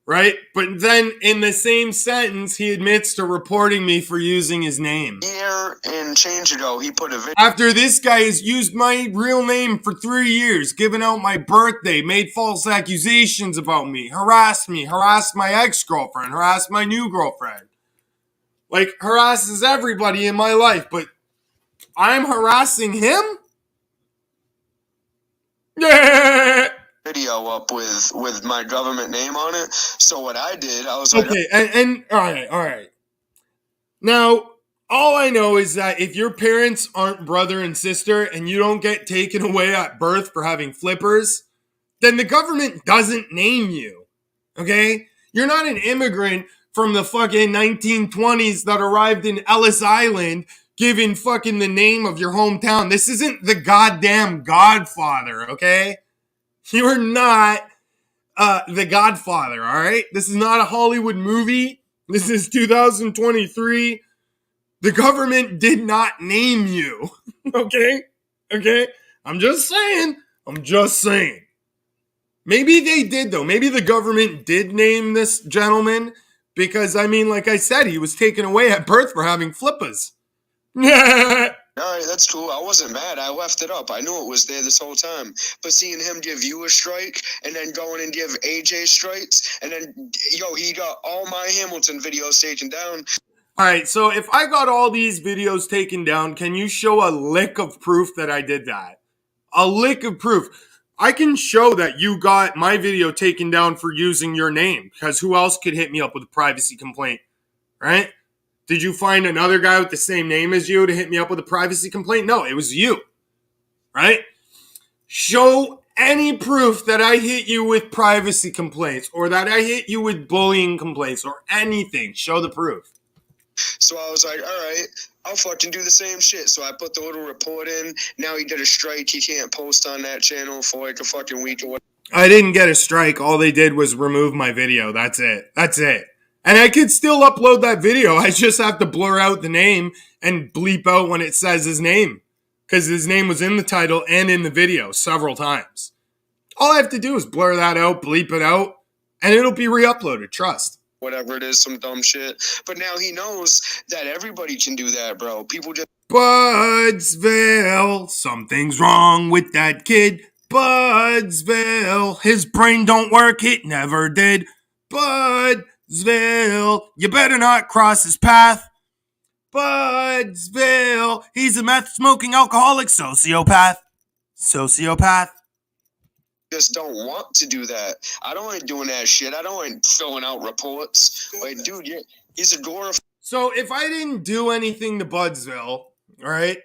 right? But then in the same sentence, he admits to reporting me for using his name. Year and change ago, he put a video. After this guy has used my real name for 3 years, given out my birthday, made false accusations about me, harassed my ex-girlfriend, harassed my new girlfriend. Like, harasses everybody in my life, but I'm harassing him? Yeah. Video up with my government name on it. So what I did, I was like, okay, and all right. Now, all I know is that if your parents aren't brother and sister and you don't get taken away at birth for having flippers, then the government doesn't name you. Okay? You're not an immigrant from the fucking 1920s that arrived in Ellis Island given fucking the name of your hometown. This isn't the goddamn Godfather, okay? You're not the Godfather, all right? This is not a Hollywood movie. This is 2023. The government did not name you, okay? Okay? I'm just saying. Maybe they did, though. Maybe the government did name this gentleman because, I mean, like I said, he was taken away at birth for having flippers. all right, that's cool. I wasn't mad. I left it up. I knew it was there this whole time. But seeing him give you a strike and then going and give AJ strikes and then, he got all my Hamilton videos taken down. All right, so if I got all these videos taken down, can you show a lick of proof that I did that? A lick of proof. I can show that you got my video taken down for using your name, because who else could hit me up with a privacy complaint, right? Did you find another guy with the same name as you to hit me up with a privacy complaint? No, it was you, right? Show any proof that I hit you with privacy complaints or that I hit you with bullying complaints or anything. Show the proof. So I was like, all right, I'll fucking do the same shit. So I put the little report in. Now he did a strike. He can't post on that channel for like a fucking week or whatever. I didn't get a strike. All they did was remove my video. That's it. That's it. And I could still upload that video. I just have to blur out the name and bleep out when it says his name, because his name was in the title and in the video several times. All I have to do is blur that out, bleep it out, and it'll be re-uploaded. Trust. Whatever it is, some dumb shit. But now he knows that everybody can do that, bro. People just... Budsville, something's wrong with that kid. Budsville, his brain don't work, it never did. Budsville, you better not cross his path. Budsville, he's a meth-smoking alcoholic sociopath. Sociopath. Just don't want to do that. I don't like doing that shit. I don't like filling out reports. Like, dude, he's a glorified... So if I didn't do anything to Budsville, all right,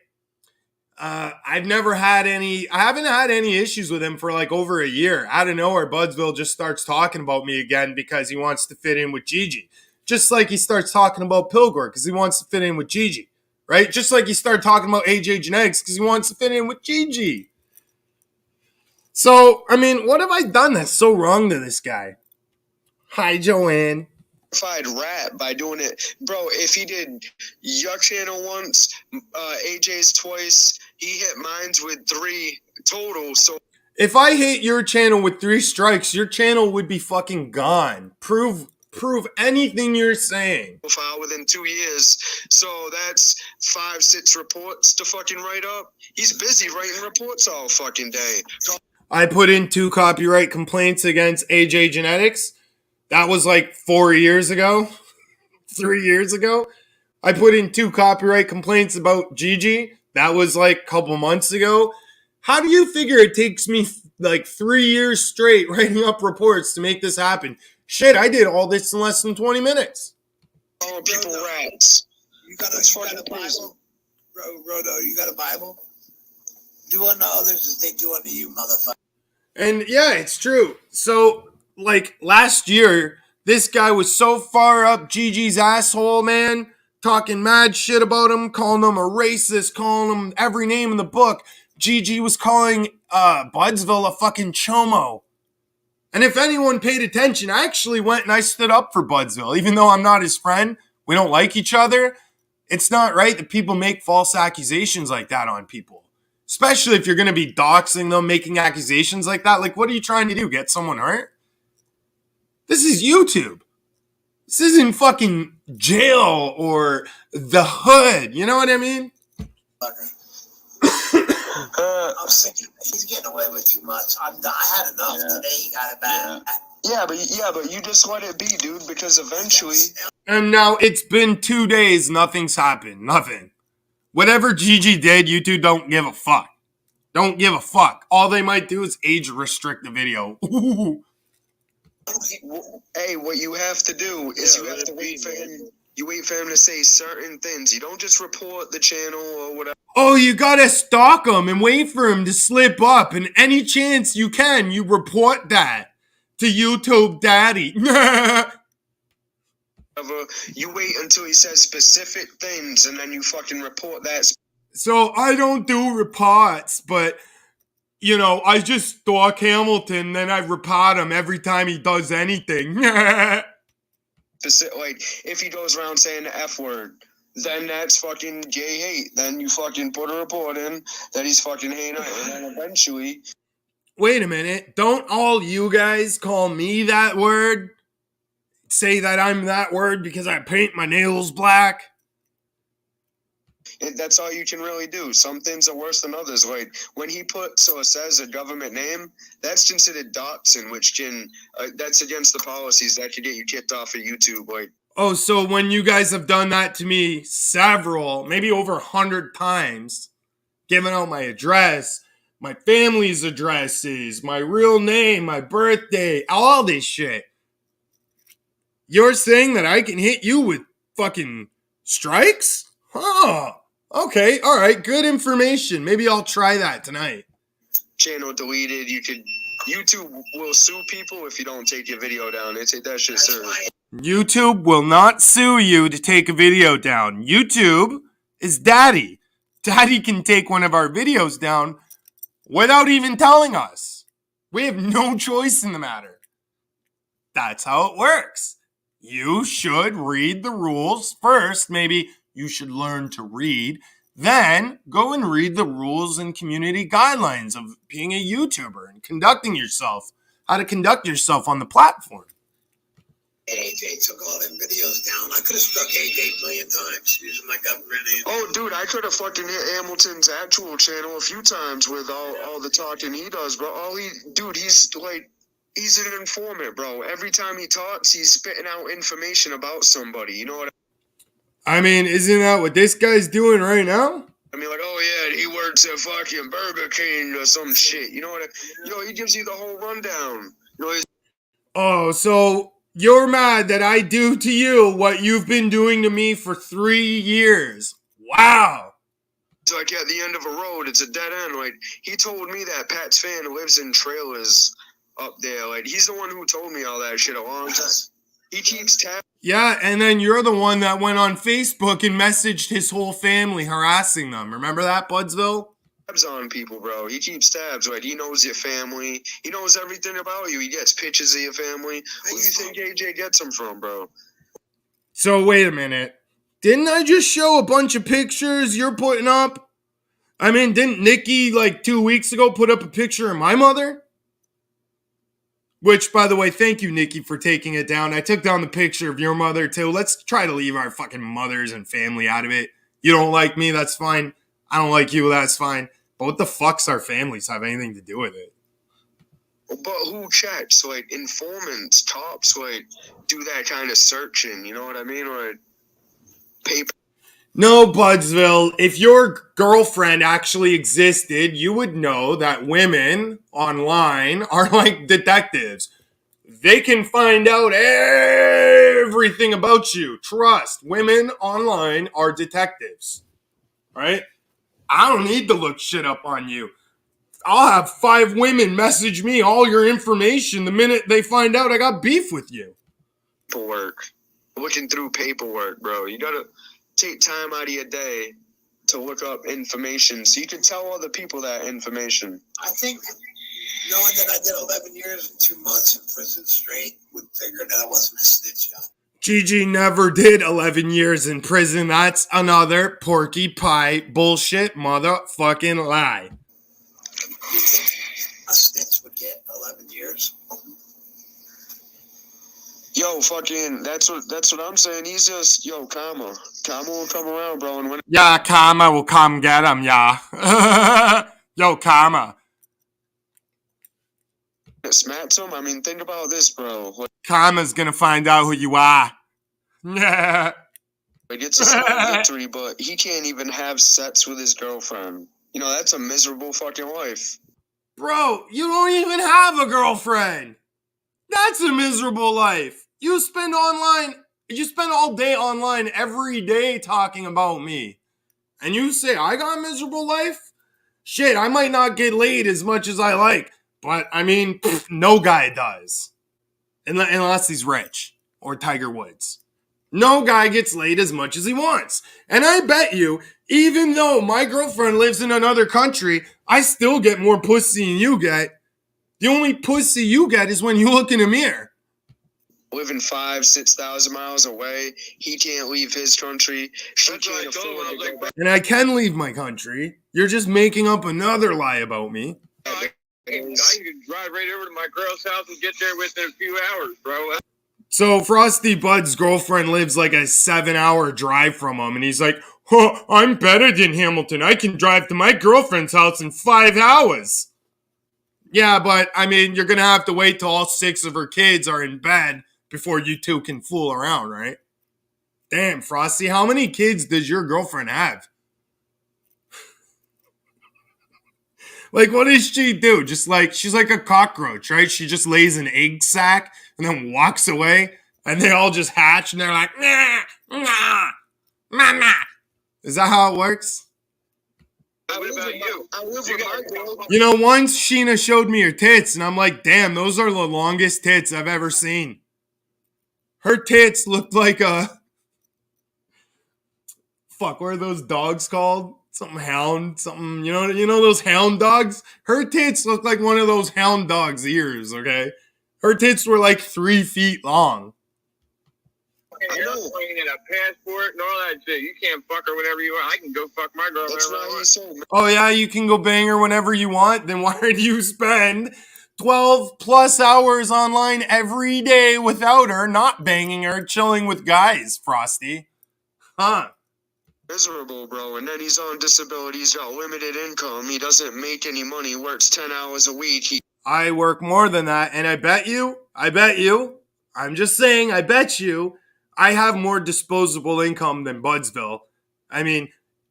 I haven't had any issues with him for like over a year. Out of nowhere, Budsville just starts talking about me again because he wants to fit in with Gigi. Just like he starts talking about Pilgor because he wants to fit in with Gigi, right? Just like he started talking about AJ Genetics because he wants to fit in with Gigi. So, I mean, what have I done that's so wrong to this guy? Hi, Joanne. Rat by doing it, bro. If he did your channel once, AJ's twice, he hit mine's with 3 total. So if I hit your channel with 3 strikes, your channel would be fucking gone. Prove anything you're saying. File within 2 years, so that's 5-6 reports to fucking write up. He's busy writing reports all fucking day. I put in 2 copyright complaints against AJ Genetics. That was like 4 years ago, 3 years ago. I put in 2 copyright complaints about Gigi. That was like a couple months ago. How do you figure it takes me like 3 years straight writing up reports to make this happen? Shit, I did all this in less than 20 minutes. Calling people rats. You got a Bible? Rodo, you got a Bible? Do unto others as they do unto you, motherfucker. And yeah, it's true. So, like, last year, this guy was so far up Gigi's asshole, man, talking mad shit about him, calling him a racist, calling him every name in the book. Gigi was calling Budsville a fucking chomo. And if anyone paid attention, I actually went and I stood up for Budsville. Even though I'm not his friend, we don't like each other, it's not right that people make false accusations like that on people. Especially if you're going to be doxing them, making accusations like that. Like, what are you trying to do? Get someone hurt? This is YouTube. This isn't fucking jail or the hood. You know what I mean? I'm sick. He's getting away with too much. I had enough today. He got it back. Yeah, but you just let it be, dude, because eventually... And now it's been 2 days. Nothing's happened. Nothing. Whatever Gigi did, YouTube don't give a fuck. Don't give a fuck. All they might do is age restrict the video. Ooh. Hey, what you have to do is you have to wait for him. You wait for him to say certain things. You don't just report the channel or whatever. Oh, you gotta stalk him and wait for him to slip up. And any chance you can, you report that to YouTube Daddy. You wait until he says specific things and then you fucking report that. So I don't do reports, but, you know, I just stalk Hamilton, then I report him every time he does anything. Like, if he goes around saying the F word, then that's fucking gay hate. Then you fucking put a report in that he's fucking hating, and then eventually... Wait a minute. Don't all you guys call me that word? Say that I'm that word because I paint my nails black? That's all you can really do. Some things are worse than others. Like, when he puts or says a government name, that's considered doxing, which can... that's against the policies. That could get you kicked off of YouTube. Like, Oh, so when you guys have done that to me several, maybe over 100 times, giving out my address, my family's addresses, my real name, my birthday, all this shit. You're saying that I can hit you with fucking strikes? Oh, okay, all right, good information. Maybe I'll try that tonight. Channel deleted. YouTube will sue people if you don't take your video down. They take that shit serious. YouTube will not sue you to take a video down. YouTube is daddy. Daddy can take one of our videos down without even telling us. We have no choice in the matter. That's how it works. You should read the rules first. Maybe you should learn to read. Then go and read the rules and community guidelines of being a YouTuber and conducting yourself, how to conduct yourself on the platform. AJ took all them videos down. I could have struck AJ a million times using my government name. Oh, dude, I could have fucking hit Hamilton's actual channel a few times with all the talking he does, bro. He's an informant, bro. Every time he talks, he's spitting out information about somebody. You know what I mean, isn't that what this guy's doing right now? I mean? Like, oh, yeah, he works at fucking Burger King or some shit. You know what he gives you the whole rundown. Oh, so you're mad that I do to you what you've been doing to me for 3 years. Wow. It's like at the end of a road, it's a dead end. Like, he told me that Pat's fan lives in trailers up there. Like, he's the one who told me all that shit a long time. He keeps tabs. Yeah, and then you're the one that went on Facebook and messaged his whole family harassing them. Remember that, Budsville? On people, bro. He keeps tabs. Like, he knows your family. He knows everything about you. He gets pictures of your family. Who do you think AJ gets them from, bro? So wait a minute. Didn't I just show a bunch of pictures you're putting up? I mean, didn't Nikki like 2 weeks ago put up a picture of my mother? Which, by the way, thank you, Nikki, for taking it down. I took down the picture of your mother, too. Let's try to leave our fucking mothers and family out of it. You don't like me, that's fine. I don't like you, that's fine. But what the fuck's our families have anything to do with it? But who checks? Like, informants, cops, like, do that kind of searching. You know what I mean? Like, paper. No, Budsville, if your girlfriend actually existed, you would know that women online are like detectives. They can find out everything about you. Trust, women online are detectives. Right? I don't need to look shit up on you. I'll have 5 women message me all your information the minute they find out I got beef with you. Paperwork. Looking through paperwork, bro. You gotta take time out of your day to look up information so you can tell other people that information. I think knowing that I did 11 years and 2 months in prison straight would figure that I wasn't a snitch, yo. Gigi never did 11 years in prison. That's another porky pie bullshit motherfucking lie. You think a snitch would get 11 years? Yo, fucking, that's what I'm saying. He's just, karma. Karma will come around, bro. And when yeah, karma will come get him, yeah. Yo, karma. it smacks him, I mean, think about this, bro. Like, Karma's gonna find out who you are. Yeah. like, it's a small victory, but he can't even have sex with his girlfriend. You know, that's a miserable fucking life. Bro, you don't even have a girlfriend. That's a miserable life. You spend all day online every day talking about me. And you say I got a miserable life? Shit, I might not get laid as much as I like. But, I mean, no guy does. Unless he's rich. Or Tiger Woods. No guy gets laid as much as he wants. And I bet you, even though my girlfriend lives in another country, I still get more pussy than you get. The only pussy you get is when you look in a mirror. Living 5,000-6,000 miles away, he can't leave his country. She can't afford to go back. And I can leave my country. You're just making up another lie about me. I can drive right over to my girl's house and get there within a few hours, bro. So Frosty Bud's girlfriend lives like a 7-hour drive from him. And he's like, oh, I'm better than Hamilton. I can drive to my girlfriend's house in 5 hours. Yeah, but, I mean, you're going to have to wait till all 6 of her kids are in bed before you two can fool around, right? Damn, Frosty, how many kids does your girlfriend have? Like, what does she do? Just like, she's like a cockroach, right? She just lays an egg sack and then walks away, and they all just hatch, and they're like, nah, nah, mama. Is that how it works? What about you? You know, once Sheena showed me her tits, and I'm like, damn, those are the longest tits I've ever seen. Her tits looked like a... Fuck, what are those dogs called? Something hound, something, you know those hound dogs? Her tits look like one of those hound dogs' ears, okay? Her tits were like 3 feet long. An airplane and a passport and all that shit. You can't fuck her whenever you want. I can go fuck my girl whenever I want. Oh yeah, you can go bang her whenever you want? Then why do you spend 12 plus hours online every day without her, not banging her, chilling with guys, Frosty? Huh? Miserable, bro. And then he's on disability. He's got limited income. He doesn't make any money. He works 10 hours a week. I work more than that, and I bet you, I'm just saying, I bet you, I have more disposable income than Budsville. I mean,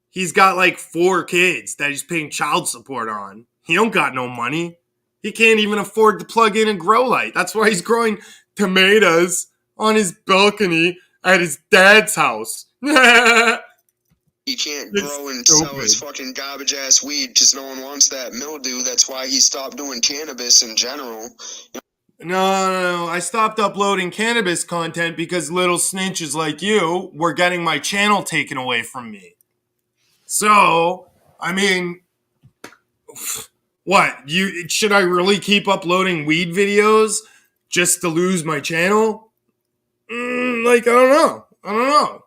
he's got like 4 kids that he's paying child support on. He don't got no money. He can't even afford to plug in a grow light. That's why he's growing tomatoes on his balcony at his dad's house. He can't grow and sell his fucking garbage ass weed because no one wants that mildew. That's why he stopped doing cannabis in general. No. I stopped uploading cannabis content because little snitches like you were getting my channel taken away from me. So, I mean, what? Should I really keep uploading weed videos just to lose my channel? I don't know.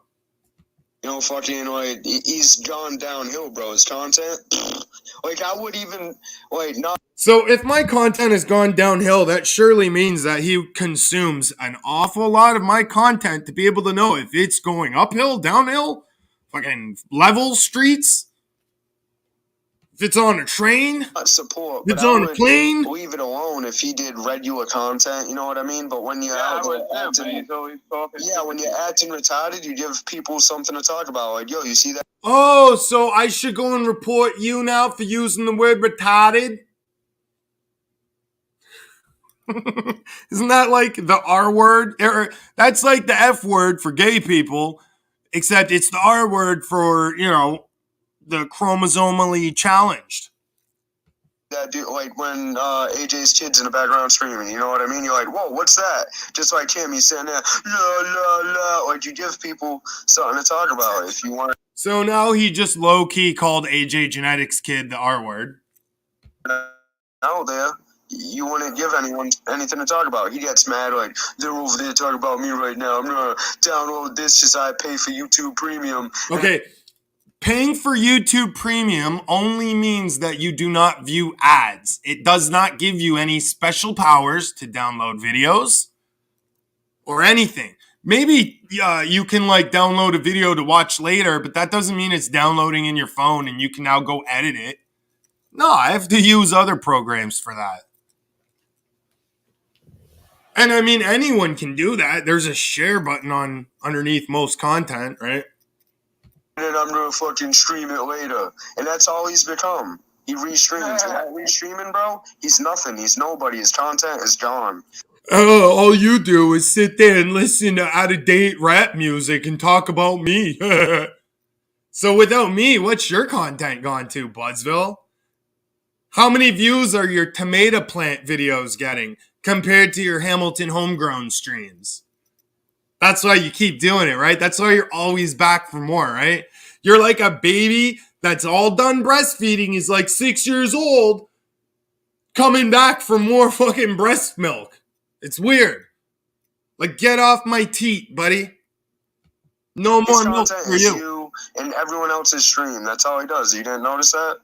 You know, fucking, like, he's gone downhill, bro, his content. Like, I would even, like, not... So, if my content has gone downhill, that surely means that he consumes an awful lot of my content to be able to know if it's going uphill, downhill, fucking level streets, if it's on a train, support, if it's on a plane. Leave it alone if he did regular content, you know what I mean? But when you're when you're acting retarded, you give people something to talk about. Like, yo, you see that? Oh, so I should go and report you now for using the word retarded? Isn't that like the R word? That's like the F word for gay people, except it's the R word for, the chromosomally challenged. That dude, like when AJ's kid's in the background screaming, you know what I mean? You're like, whoa, what's that? Just like him, he's sitting there, la, la, la. Like, you give people something to talk about if you want. So now he just low-key called AJ Genetics' kid the R word. Out there, you wouldn't give anyone anything to talk about. He gets mad, like, they're over there talking about me right now. I'm going to download this as I pay for YouTube Premium. Okay. Paying for YouTube Premium only means that you do not view ads. It does not give you any special powers to download videos or anything. Maybe you can like download a video to watch later, but that doesn't mean it's downloading in your phone and you can now go edit it. No, I have to use other programs for that. And I mean, anyone can do that. There's a share button underneath most content, right? And I'm gonna fucking stream it later. And that's all he's become. He restreams. And that restreaming, bro, he's nothing. He's nobody. His content is gone. Oh, all you do is sit there and listen to out-of-date rap music and talk about me. So without me, what's your content gone to, Budsville? How many views are your tomato plant videos getting compared to your Hamilton homegrown streams? That's why you keep doing it, right? That's why you're always back for more, right? You're like a baby that's all done breastfeeding. He's like 6 years old, coming back for more fucking breast milk. It's weird. Like, get off my teat, buddy. No more milk for you. And everyone else's stream. That's all he does. You didn't notice that?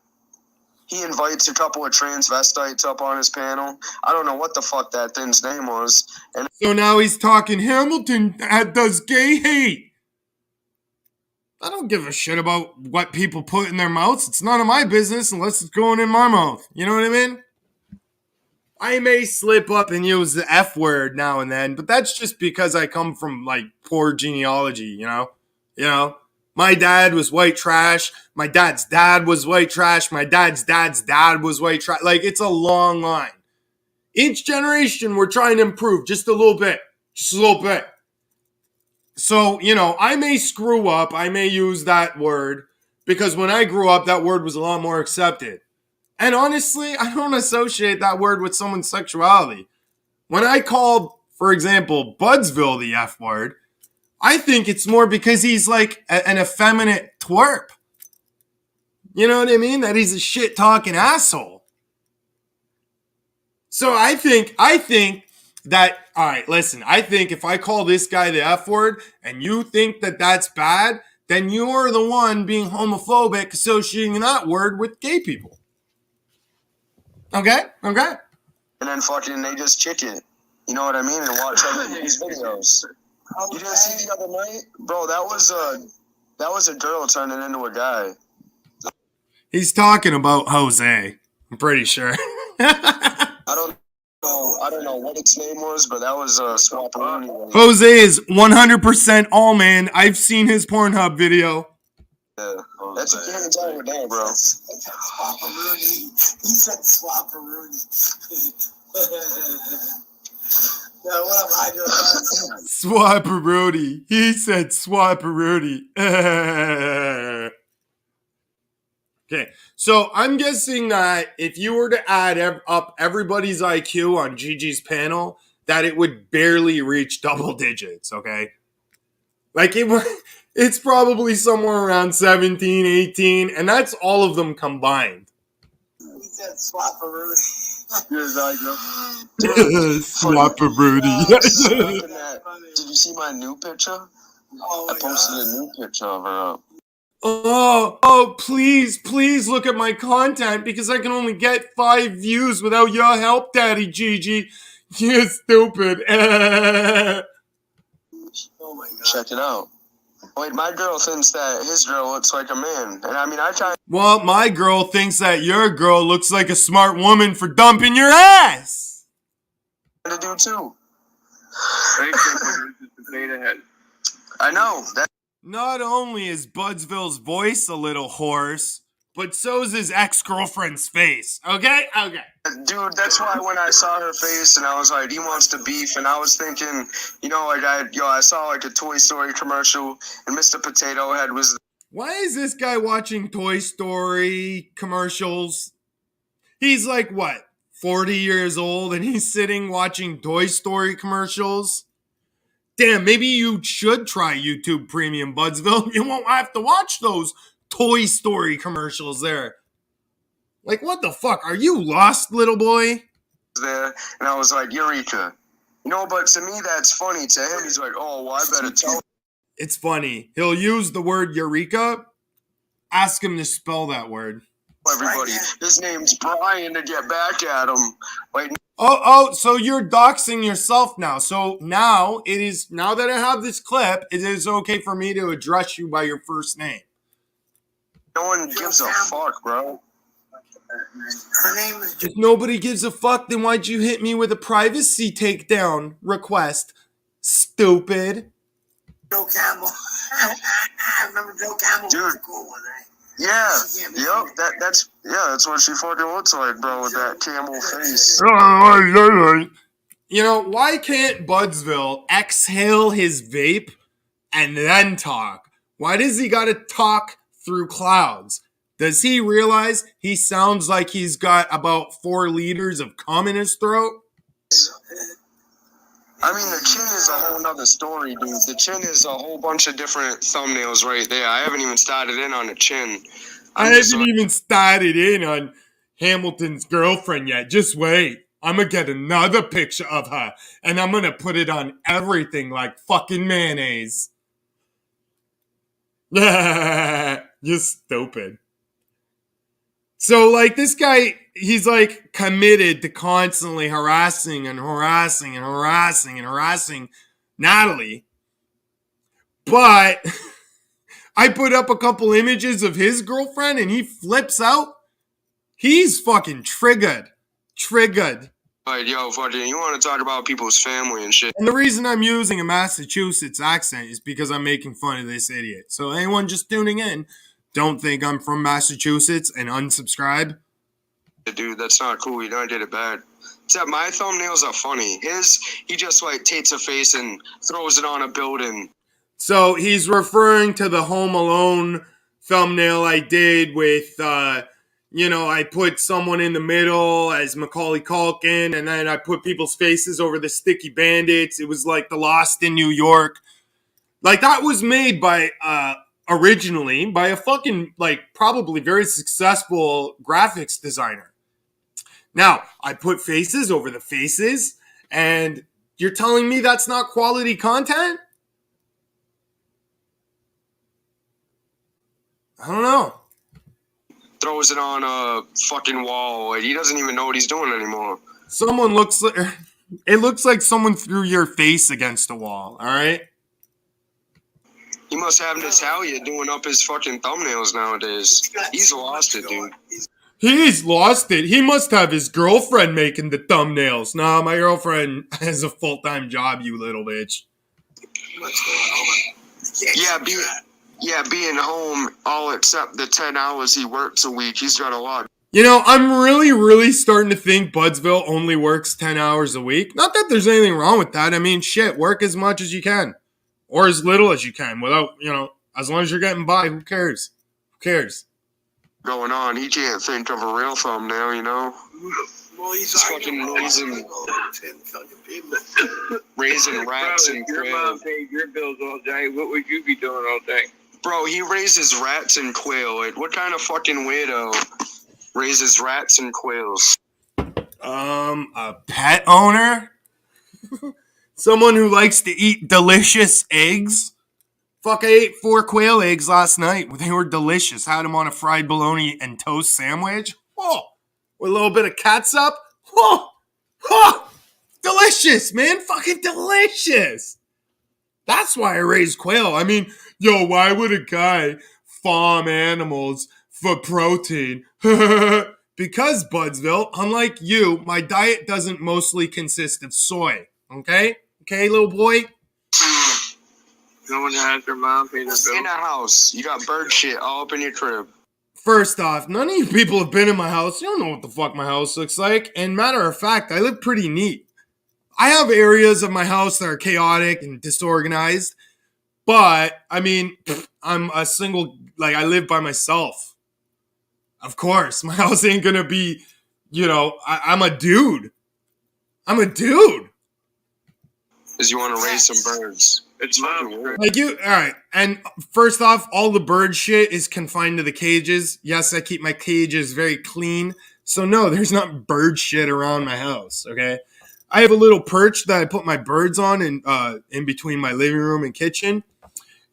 He invites a couple of transvestites up on his panel. I don't know what the fuck that thing's name was. And so now he's talking Hamilton does gay hate. I don't give a shit about what people put in their mouths. It's none of my business unless it's going in my mouth. You know what I mean? I may slip up and use the F word now and then, but that's just because I come from like poor genealogy, you know? My dad was white trash. My dad's dad was white trash. My dad's dad was white trash. Like, it's a long line. Each generation, we're trying to improve just a little bit. Just a little bit. So, I may screw up. I may use that word because when I grew up, that word was a lot more accepted. And honestly, I don't associate that word with someone's sexuality. When I called, for example, Budsville the F word, I think it's more because he's like an effeminate twerp. You know what I mean? That he's a shit-talking asshole. So I think that, all right, listen, I think if I call this guy the F word and you think that that's bad, then you're the one being homophobic associating that word with gay people. Okay? And then fucking they just chick it. You know what I mean? And watch these videos. You didn't see the other night? Bro, that was a girl turning into a guy. He's talking about Jose. I'm pretty sure. I don't know what its name was, but that was Swapperoonie. Jose is 100% all man. I've seen his Pornhub video. Yeah, that's a good time with that, bro. Swapperoonie. He said Swapperoonie. Now, what am I doing? Swapperoonie. He said Swapperoonie. Okay, so I'm guessing that if you were to add up everybody's IQ on Gigi's panel, that it would barely reach double digits, okay? Like, it's probably somewhere around 17, 18, and that's all of them combined. He said Swapperoonie. Swapperoonie. Did you see my new picture? I posted a new picture of her up. Oh, please look at my content because I can only get 5 views without your help, Daddy Gigi. You're stupid. Oh my God. Check it out. Wait, my girl thinks that his girl looks like a man. And I mean, I try. Well, my girl thinks that your girl looks like a smart woman for dumping your ass. To do too. I know. Not only is Budsville's voice a little hoarse, but so's his ex-girlfriend's face. Okay? Dude, that's why when I saw her face and I was like, he wants to beef, and I was thinking, like I saw like a Toy Story commercial and Mr. Potato Head was. Why is this guy watching Toy Story commercials? He's like, what, 40 years old and he's sitting watching Toy Story commercials? Damn, maybe you should try YouTube Premium, Budsville. You won't have to watch those Toy Story commercials there. Like, what the fuck? Are you lost, little boy? There, and I was like, Eureka. But to me, that's funny. To him, he's like, oh, well, I better tell him. It's funny. He'll use the word Eureka. Ask him to spell that word. Everybody, his name's Brian to get back at him. Wait. Oh, so you're doxing yourself now. So now that I have this clip, it is okay for me to address you by your first name. No one gives a fuck, bro. Her name is. If nobody gives a fuck, then why'd you hit me with a privacy takedown request? Stupid. Joe Campbell. I remember Joe Campbell was a cool one, right? Yeah, that's what she fucking looks like, bro, with that camel face. Why can't Budsville exhale his vape and then talk? Why does he gotta talk through clouds? Does he realize he sounds like he's got about 4 liters of cum in his throat? I mean, the chin is a whole nother story, dude. The chin is a whole bunch of different thumbnails right there. I haven't even started in on the chin. I haven't even started in on Hamilton's girlfriend yet. Just wait. I'm going to get another picture of her, and I'm going to put it on everything like fucking mayonnaise. You're stupid. So, like, this guy, he's, like, committed to constantly harassing Natalie. But I put up a couple images of his girlfriend and he flips out. He's fucking triggered. Like, yo, fucking, you want to talk about people's family and shit. And the reason I'm using a Massachusetts accent is because I'm making fun of this idiot. So anyone just tuning in, don't think I'm from Massachusetts and unsubscribe. Dude, that's not cool. You know I did it bad. Except my thumbnails are funny. His, he just like takes a face and throws it on a building. So he's referring to the Home Alone thumbnail I did with, I put someone in the middle as Macaulay Culkin, and then I put people's faces over the sticky bandits. It was like the Lost in New York. Like, that was made by, originally, by a fucking, probably very successful graphics designer. Now, I put faces over the faces, and you're telling me that's not quality content? I don't know. Throws it on a fucking wall. Like, he doesn't even know what he's doing anymore. It looks like someone threw your face against a wall, all right? He must have Natalia doing up his fucking thumbnails nowadays. He's lost it, dude. He's lost it. He must have his girlfriend making the thumbnails. Nah, my girlfriend has a full-time job, you little bitch. Being home all except the 10 hours he works a week. He's got a lot. You know, I'm really, really starting to think Budsville only works 10 hours a week. Not that there's anything wrong with that. I mean, shit, work as much as you can. Or as little as you can without, as long as you're getting by, who cares? Who cares? Going on, he can't think of a real thumbnail, you know? Well, he's fucking raising rats and quail. Your mom paid your bills all day. What would you be doing all day? Bro, he raises rats and quail. What kind of fucking weirdo raises rats and quails? A pet owner? Someone who likes to eat delicious eggs? Fuck, I ate 4 quail eggs last night. They were delicious. Had them on a fried bologna and toast sandwich. Oh, with a little bit of catsup. Oh, delicious, man. Fucking delicious. That's why I raise quail. I mean, why would a guy farm animals for protein? Because, Budsville, unlike you, my diet doesn't mostly consist of soy. Okay? Okay, little boy? No one has their mom pay their bills. In a house. You got bird shit all up in your crib. First off, none of you people have been in my house. You don't know what the fuck my house looks like. And matter of fact, I live pretty neat. I have areas of my house that are chaotic and disorganized. But, I mean, I'm a single, I live by myself. Of course, my house ain't gonna be, I'm a dude. I'm a dude. Because you want to raise some birds. It's fucking weird. Alright, and first off, all the bird shit is confined to the cages. Yes, I keep my cages very clean. So no, there's not bird shit around my house, okay? I have a little perch that I put my birds on in between my living room and kitchen.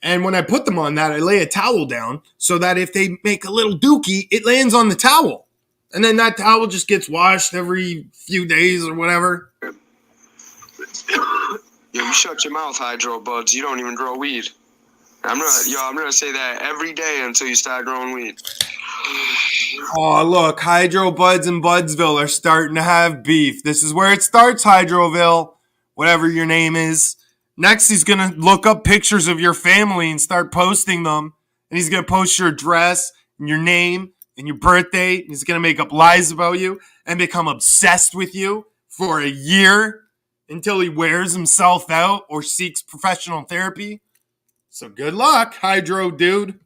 And when I put them on that, I lay a towel down so that if they make a little dookie, it lands on the towel. And then that towel just gets washed every few days or whatever. You shut your mouth, Hydro Buds. You don't even grow weed. I'm gonna say that every day until you start growing weed. Oh, look, Hydro Buds and Budsville are starting to have beef. This is where it starts, Hydroville, whatever your name is. Next, he's going to look up pictures of your family and start posting them. And he's going to post your address and your name and your birthday. And he's going to make up lies about you and become obsessed with you for a year until he wears himself out or seeks professional therapy. So good luck, Hydro dude.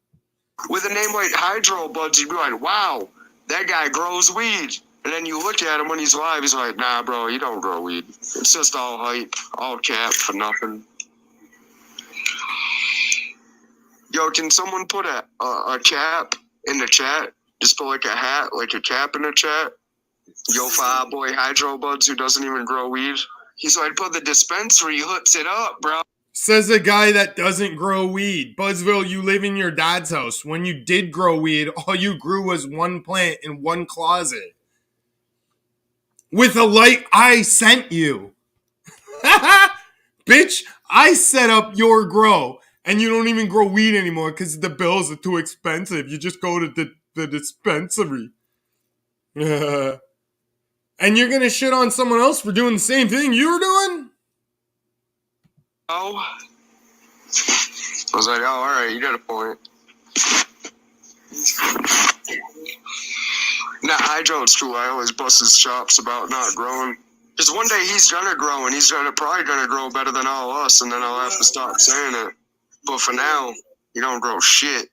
With a name like Hydro Buds, you'd be like, wow, that guy grows weed. And then you look at him when he's live, he's like, nah, bro, you don't grow weed. It's just all hype, all cap for nothing. Yo, can someone put a cap in the chat? Just put like a hat, like a cap in the chat? Yo, Fiyah boy Hydro Buds who doesn't even grow weed. He's like, put the dispensary hooks it up, bro. Says a guy that doesn't grow weed. Budsville, you live in your dad's house. When you did grow weed, all you grew was one plant in one closet. With a light I sent you. Bitch, I set up your grow. And you don't even grow weed anymore because the bills are too expensive. You just go to the dispensary. And you're gonna shit on someone else for doing the same thing you were doing? Oh. I was like, oh, all right, you got a point. Nah, Hydro's true. I always bust his chops about not growing. Because one day he's gonna grow, and he's probably gonna grow better than all us, and then I'll have to stop saying it. But for now, you don't grow shit.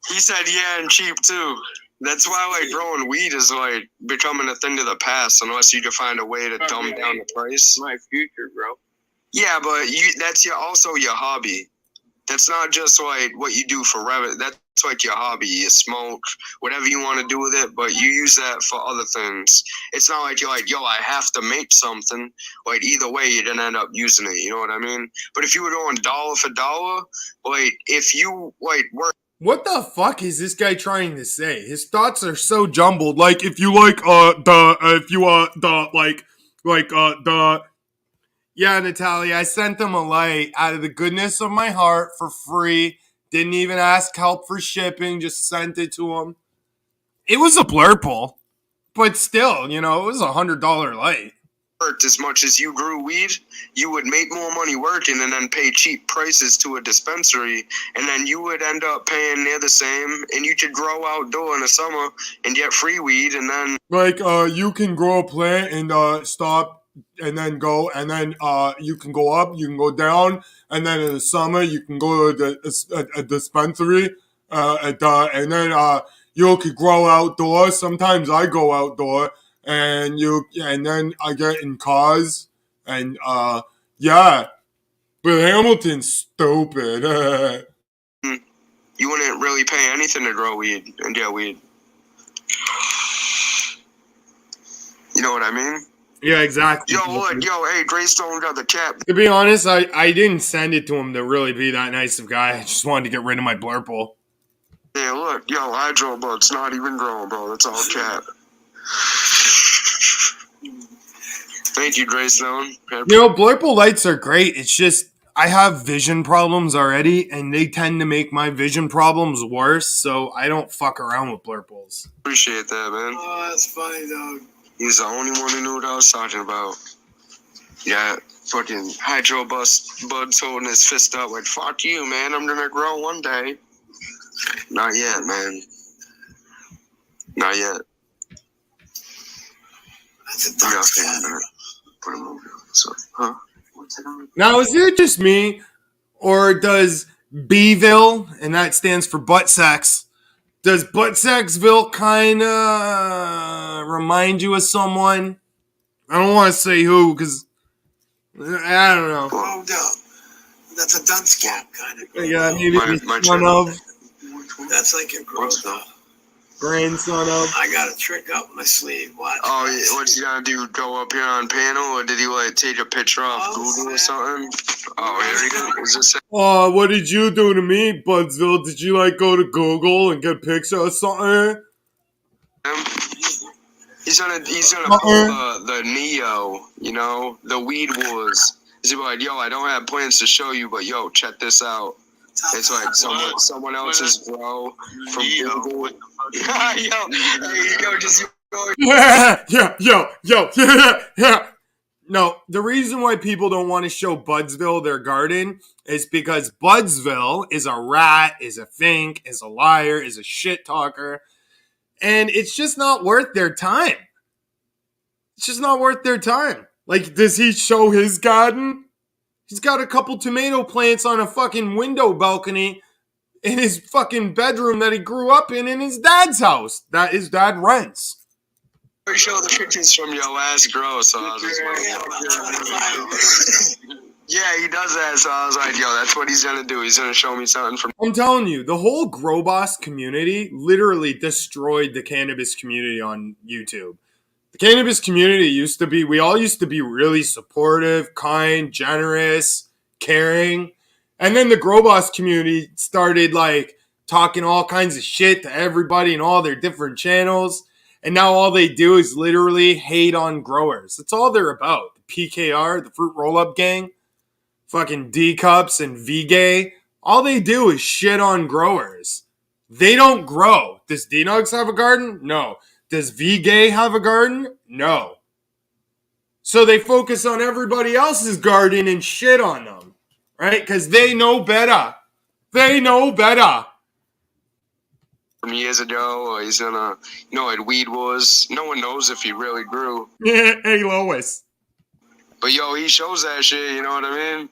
He said, yeah, and cheap too. That's why, like, growing weed is, like, becoming a thing of the past unless you can find a way to dumb down the price. My future, bro. Yeah, but that's also your hobby. That's not just, like, what you do for revenue. That's, like, your hobby. You smoke, whatever you want to do with it, but you use that for other things. It's not like you're like, yo, I have to make something. Like, either way, you didn't end up using it. You know what I mean? But if you were going dollar for dollar, like, if you, like, work. What the fuck is this guy trying to say? His thoughts are so jumbled. Like, if you like, yeah, Natalia, I sent them a light out of the goodness of my heart for free. Didn't even ask help for shipping, just sent it to him. It was a blurple, but still, you know, it was $100 light. Worked as much as you grew weed, you would make more money working and then pay cheap prices to a dispensary, and then you would end up paying near the same, and you could grow outdoor in the summer and get free weed, and then like you can grow a plant and stop and then go, and then you can go up, you can go down, and then in the summer you can go to a dispensary, and then you could grow outdoor. Sometimes I go outdoor. And then I get in cars, and yeah, but Hamilton's stupid. you wouldn't really pay anything to grow weed and get weed. You know what I mean? Yeah, exactly. Yo, look, hey, Greystone got the cap. To be honest, I didn't send it to him to really be that nice of a guy. I just wanted to get rid of my blurple. Yeah, look, hydro, but it's not even growing, bro. It's all cap. Thank you, Greystone. You know, blurple lights are great. It's just I have vision problems already, and they tend to make my vision problems worse, so I don't fuck around with blurples. Appreciate that, man. Oh, that's funny, dog. He's the only one who knew what I was talking about. Yeah, fucking Hydro Bud's holding his fist up like, fuck you, man. I'm gonna grow one day. Not yet, man. Not yet. That's a dark sky. Put him over. So, huh? Now, is it just me, or does Bville, and that stands for butt sex, does butt sexville kind of remind you of someone? I don't want to say who, because I don't know. Oh, no. That's a dunce cap kind of. Yeah, maybe the son of. That's like a growth up. Grandson of. I got a trick up my sleeve. Watch. Oh, yeah. What you gotta do? Go up here on panel, or did he like take a picture off Google or something? Oh, here he goes. Is this it? What did you do to me, Budsville? Did you like go to Google and get a picture or something? He's gonna pull the Neo, you know, the Weed Wars. He's like, yo, I don't have plans to show you, but yo, check this out. It's like someone else's bro from Google. Yeah. No, the reason why people don't want to show Budsville their garden is because Budsville is a rat, is a fink, is a liar, is a shit talker, and it's just not worth their time. It's just not worth their time. Like, does he show his garden? He's got a couple tomato plants on a fucking window balcony in his fucking bedroom that he grew up in his dad's house that his dad rents. We show the pictures from your last grow, so I was like, yeah, he does that, so I was like, yo, that's what he's gonna do. He's gonna show me something from. I'm telling you, the whole Grow Boss community literally destroyed the cannabis community on YouTube. The cannabis community we all used to be really supportive, kind, generous, caring. And then the Grow Boss community started like talking all kinds of shit to everybody in all their different channels. And now all they do is literally hate on growers. That's all they're about. The PKR, the Fruit Roll-Up Gang, fucking D-Cups and V-Gay. All they do is shit on growers. They don't grow. Does D-Nugs have a garden? No. Does V-Gay have a garden? No. So they focus on everybody else's garden and shit on them, right? Because they know better. They know better. From years ago, or he's gonna, like weed was. No one knows if he really grew. Hey, Lois. But yo, he shows that shit, you know what I mean?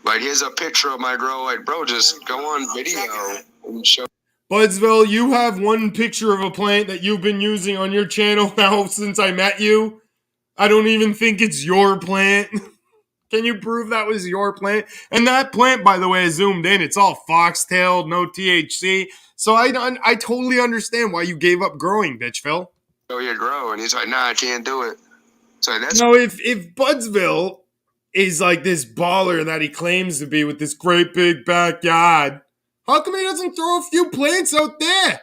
Like, here's a picture of my grow. Like, bro, just go on video and show. Budsville, you have one picture of a plant that you've been using on your channel now since I met you. I don't even think it's your plant. Can you prove that was your plant? And that plant, by the way, is zoomed in. It's all foxtailed, no THC. So I totally understand why you gave up growing, bitch, Phil. Oh, you grow, and he's like, nah, I can't do it. So that's No, if Budsville is like this baller that he claims to be with this great big backyard, how come he doesn't throw a few plants out there?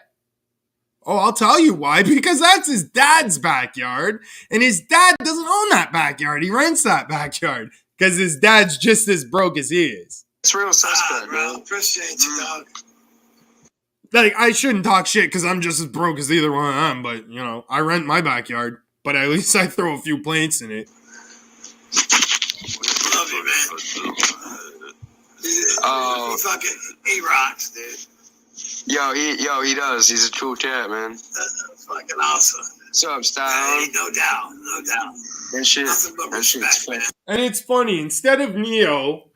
Oh, I'll tell you why. Because that's his dad's backyard, and his dad doesn't own that backyard. He rents that backyard because his dad's just as broke as he is. It's real suspect, bro. man. Appreciate you, dog. Like, I shouldn't talk shit because I'm just as broke as either one of them, but, you know, I rent my backyard, but at least I throw a few plants in it. Love you, man. He rocks, dude. Yo, he does. He's a cool cat, man. That's fucking awesome. What's up, Style? No doubt, no doubt. That shit. Nothing but That shit's respect, fun. man. And it's funny, instead of Neo,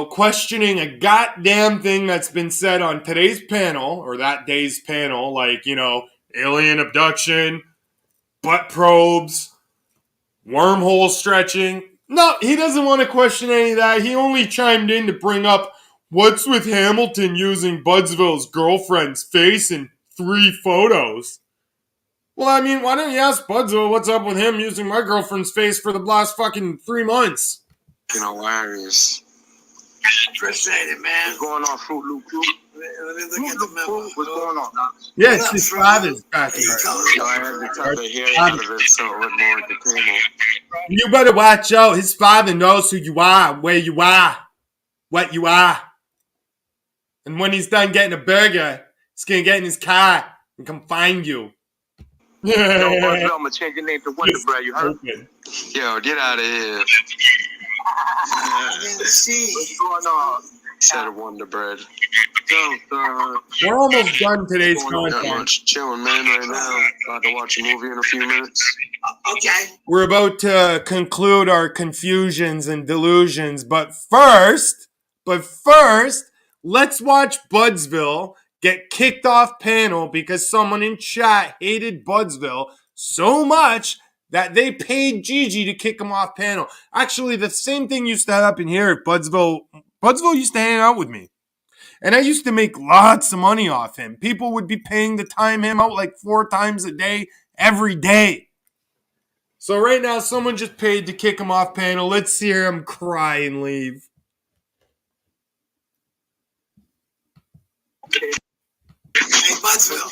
questioning a goddamn thing that's been said on today's panel, or that day's panel, like, alien abduction, butt probes, wormhole stretching. No, he doesn't want to question any of that. He only chimed in to bring up what's with Hamilton using Budsville's girlfriend's face in 3 photos. Well, I mean, why don't you ask Budsville what's up with him using my girlfriend's face for the last fucking 3 months? Hilarious. Appreciate it, man. What's going on, Fruit Loop? Let me look at the memo. What's going on, Doc? Yeah, it's his father's backyard. I had to cut the hair out of it so it looked more entertaining. You better watch out. His father knows who you are, where you are, what you are. And when he's done getting a burger, he's going to get in his car and come find you. Yo, I'm going to change your name to Wonder Bread, you heard? Yo, get out of here. What's going on? Said Wonder Bread. We're almost done today's Not content. much. Chilling, man, right now. About to watch a movie in a few minutes. Okay. We're about to conclude our confusions and delusions, but first, let's watch Budsville get kicked off panel because someone in chat hated Budsville so much that they paid Gigi to kick him off panel. Actually, the same thing used to happen here at Budsville. Budsville used to hang out with me. And I used to make lots of money off him. People would be paying to time him out like 4 times a day, every day. So right now, someone just paid to kick him off panel. Let's hear him cry and leave. Hey, Budsville.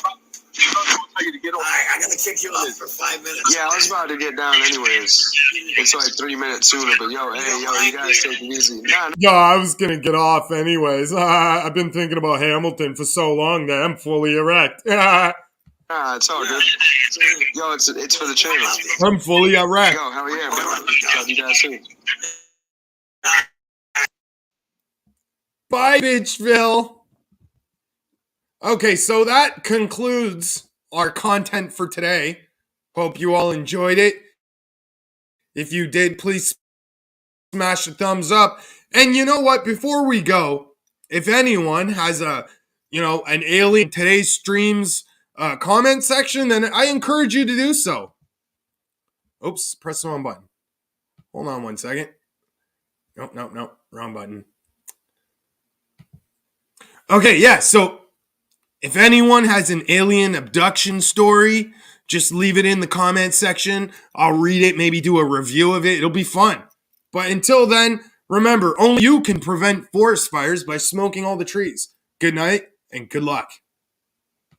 Alright, I gotta kick you off for 5 minutes. Yeah, I was about to get down anyways. It's like 3 minutes sooner, but yo, you guys take it easy. Yo, I was gonna get off anyways. I've been thinking about Hamilton for so long that I'm fully erect. It's all good. Yo, it's for the channel. I'm fully erect. Yo, hell yeah, man. Love you guys soon. Bye, Bitchville. Okay, so that concludes our content for today. Hope you all enjoyed it. If you did, please smash the thumbs up. And you know what? Before we go, if anyone has an alien today's streams comment section, then I encourage you to do so. Oops, press the wrong button. Hold on 1 second. Nope, wrong button. Okay, yeah, so if anyone has an alien abduction story, just leave it in the comment section. I'll read it, maybe do a review of it. It'll be fun. But until then, remember, only you can prevent forest fires by smoking all the trees. Good night and good luck.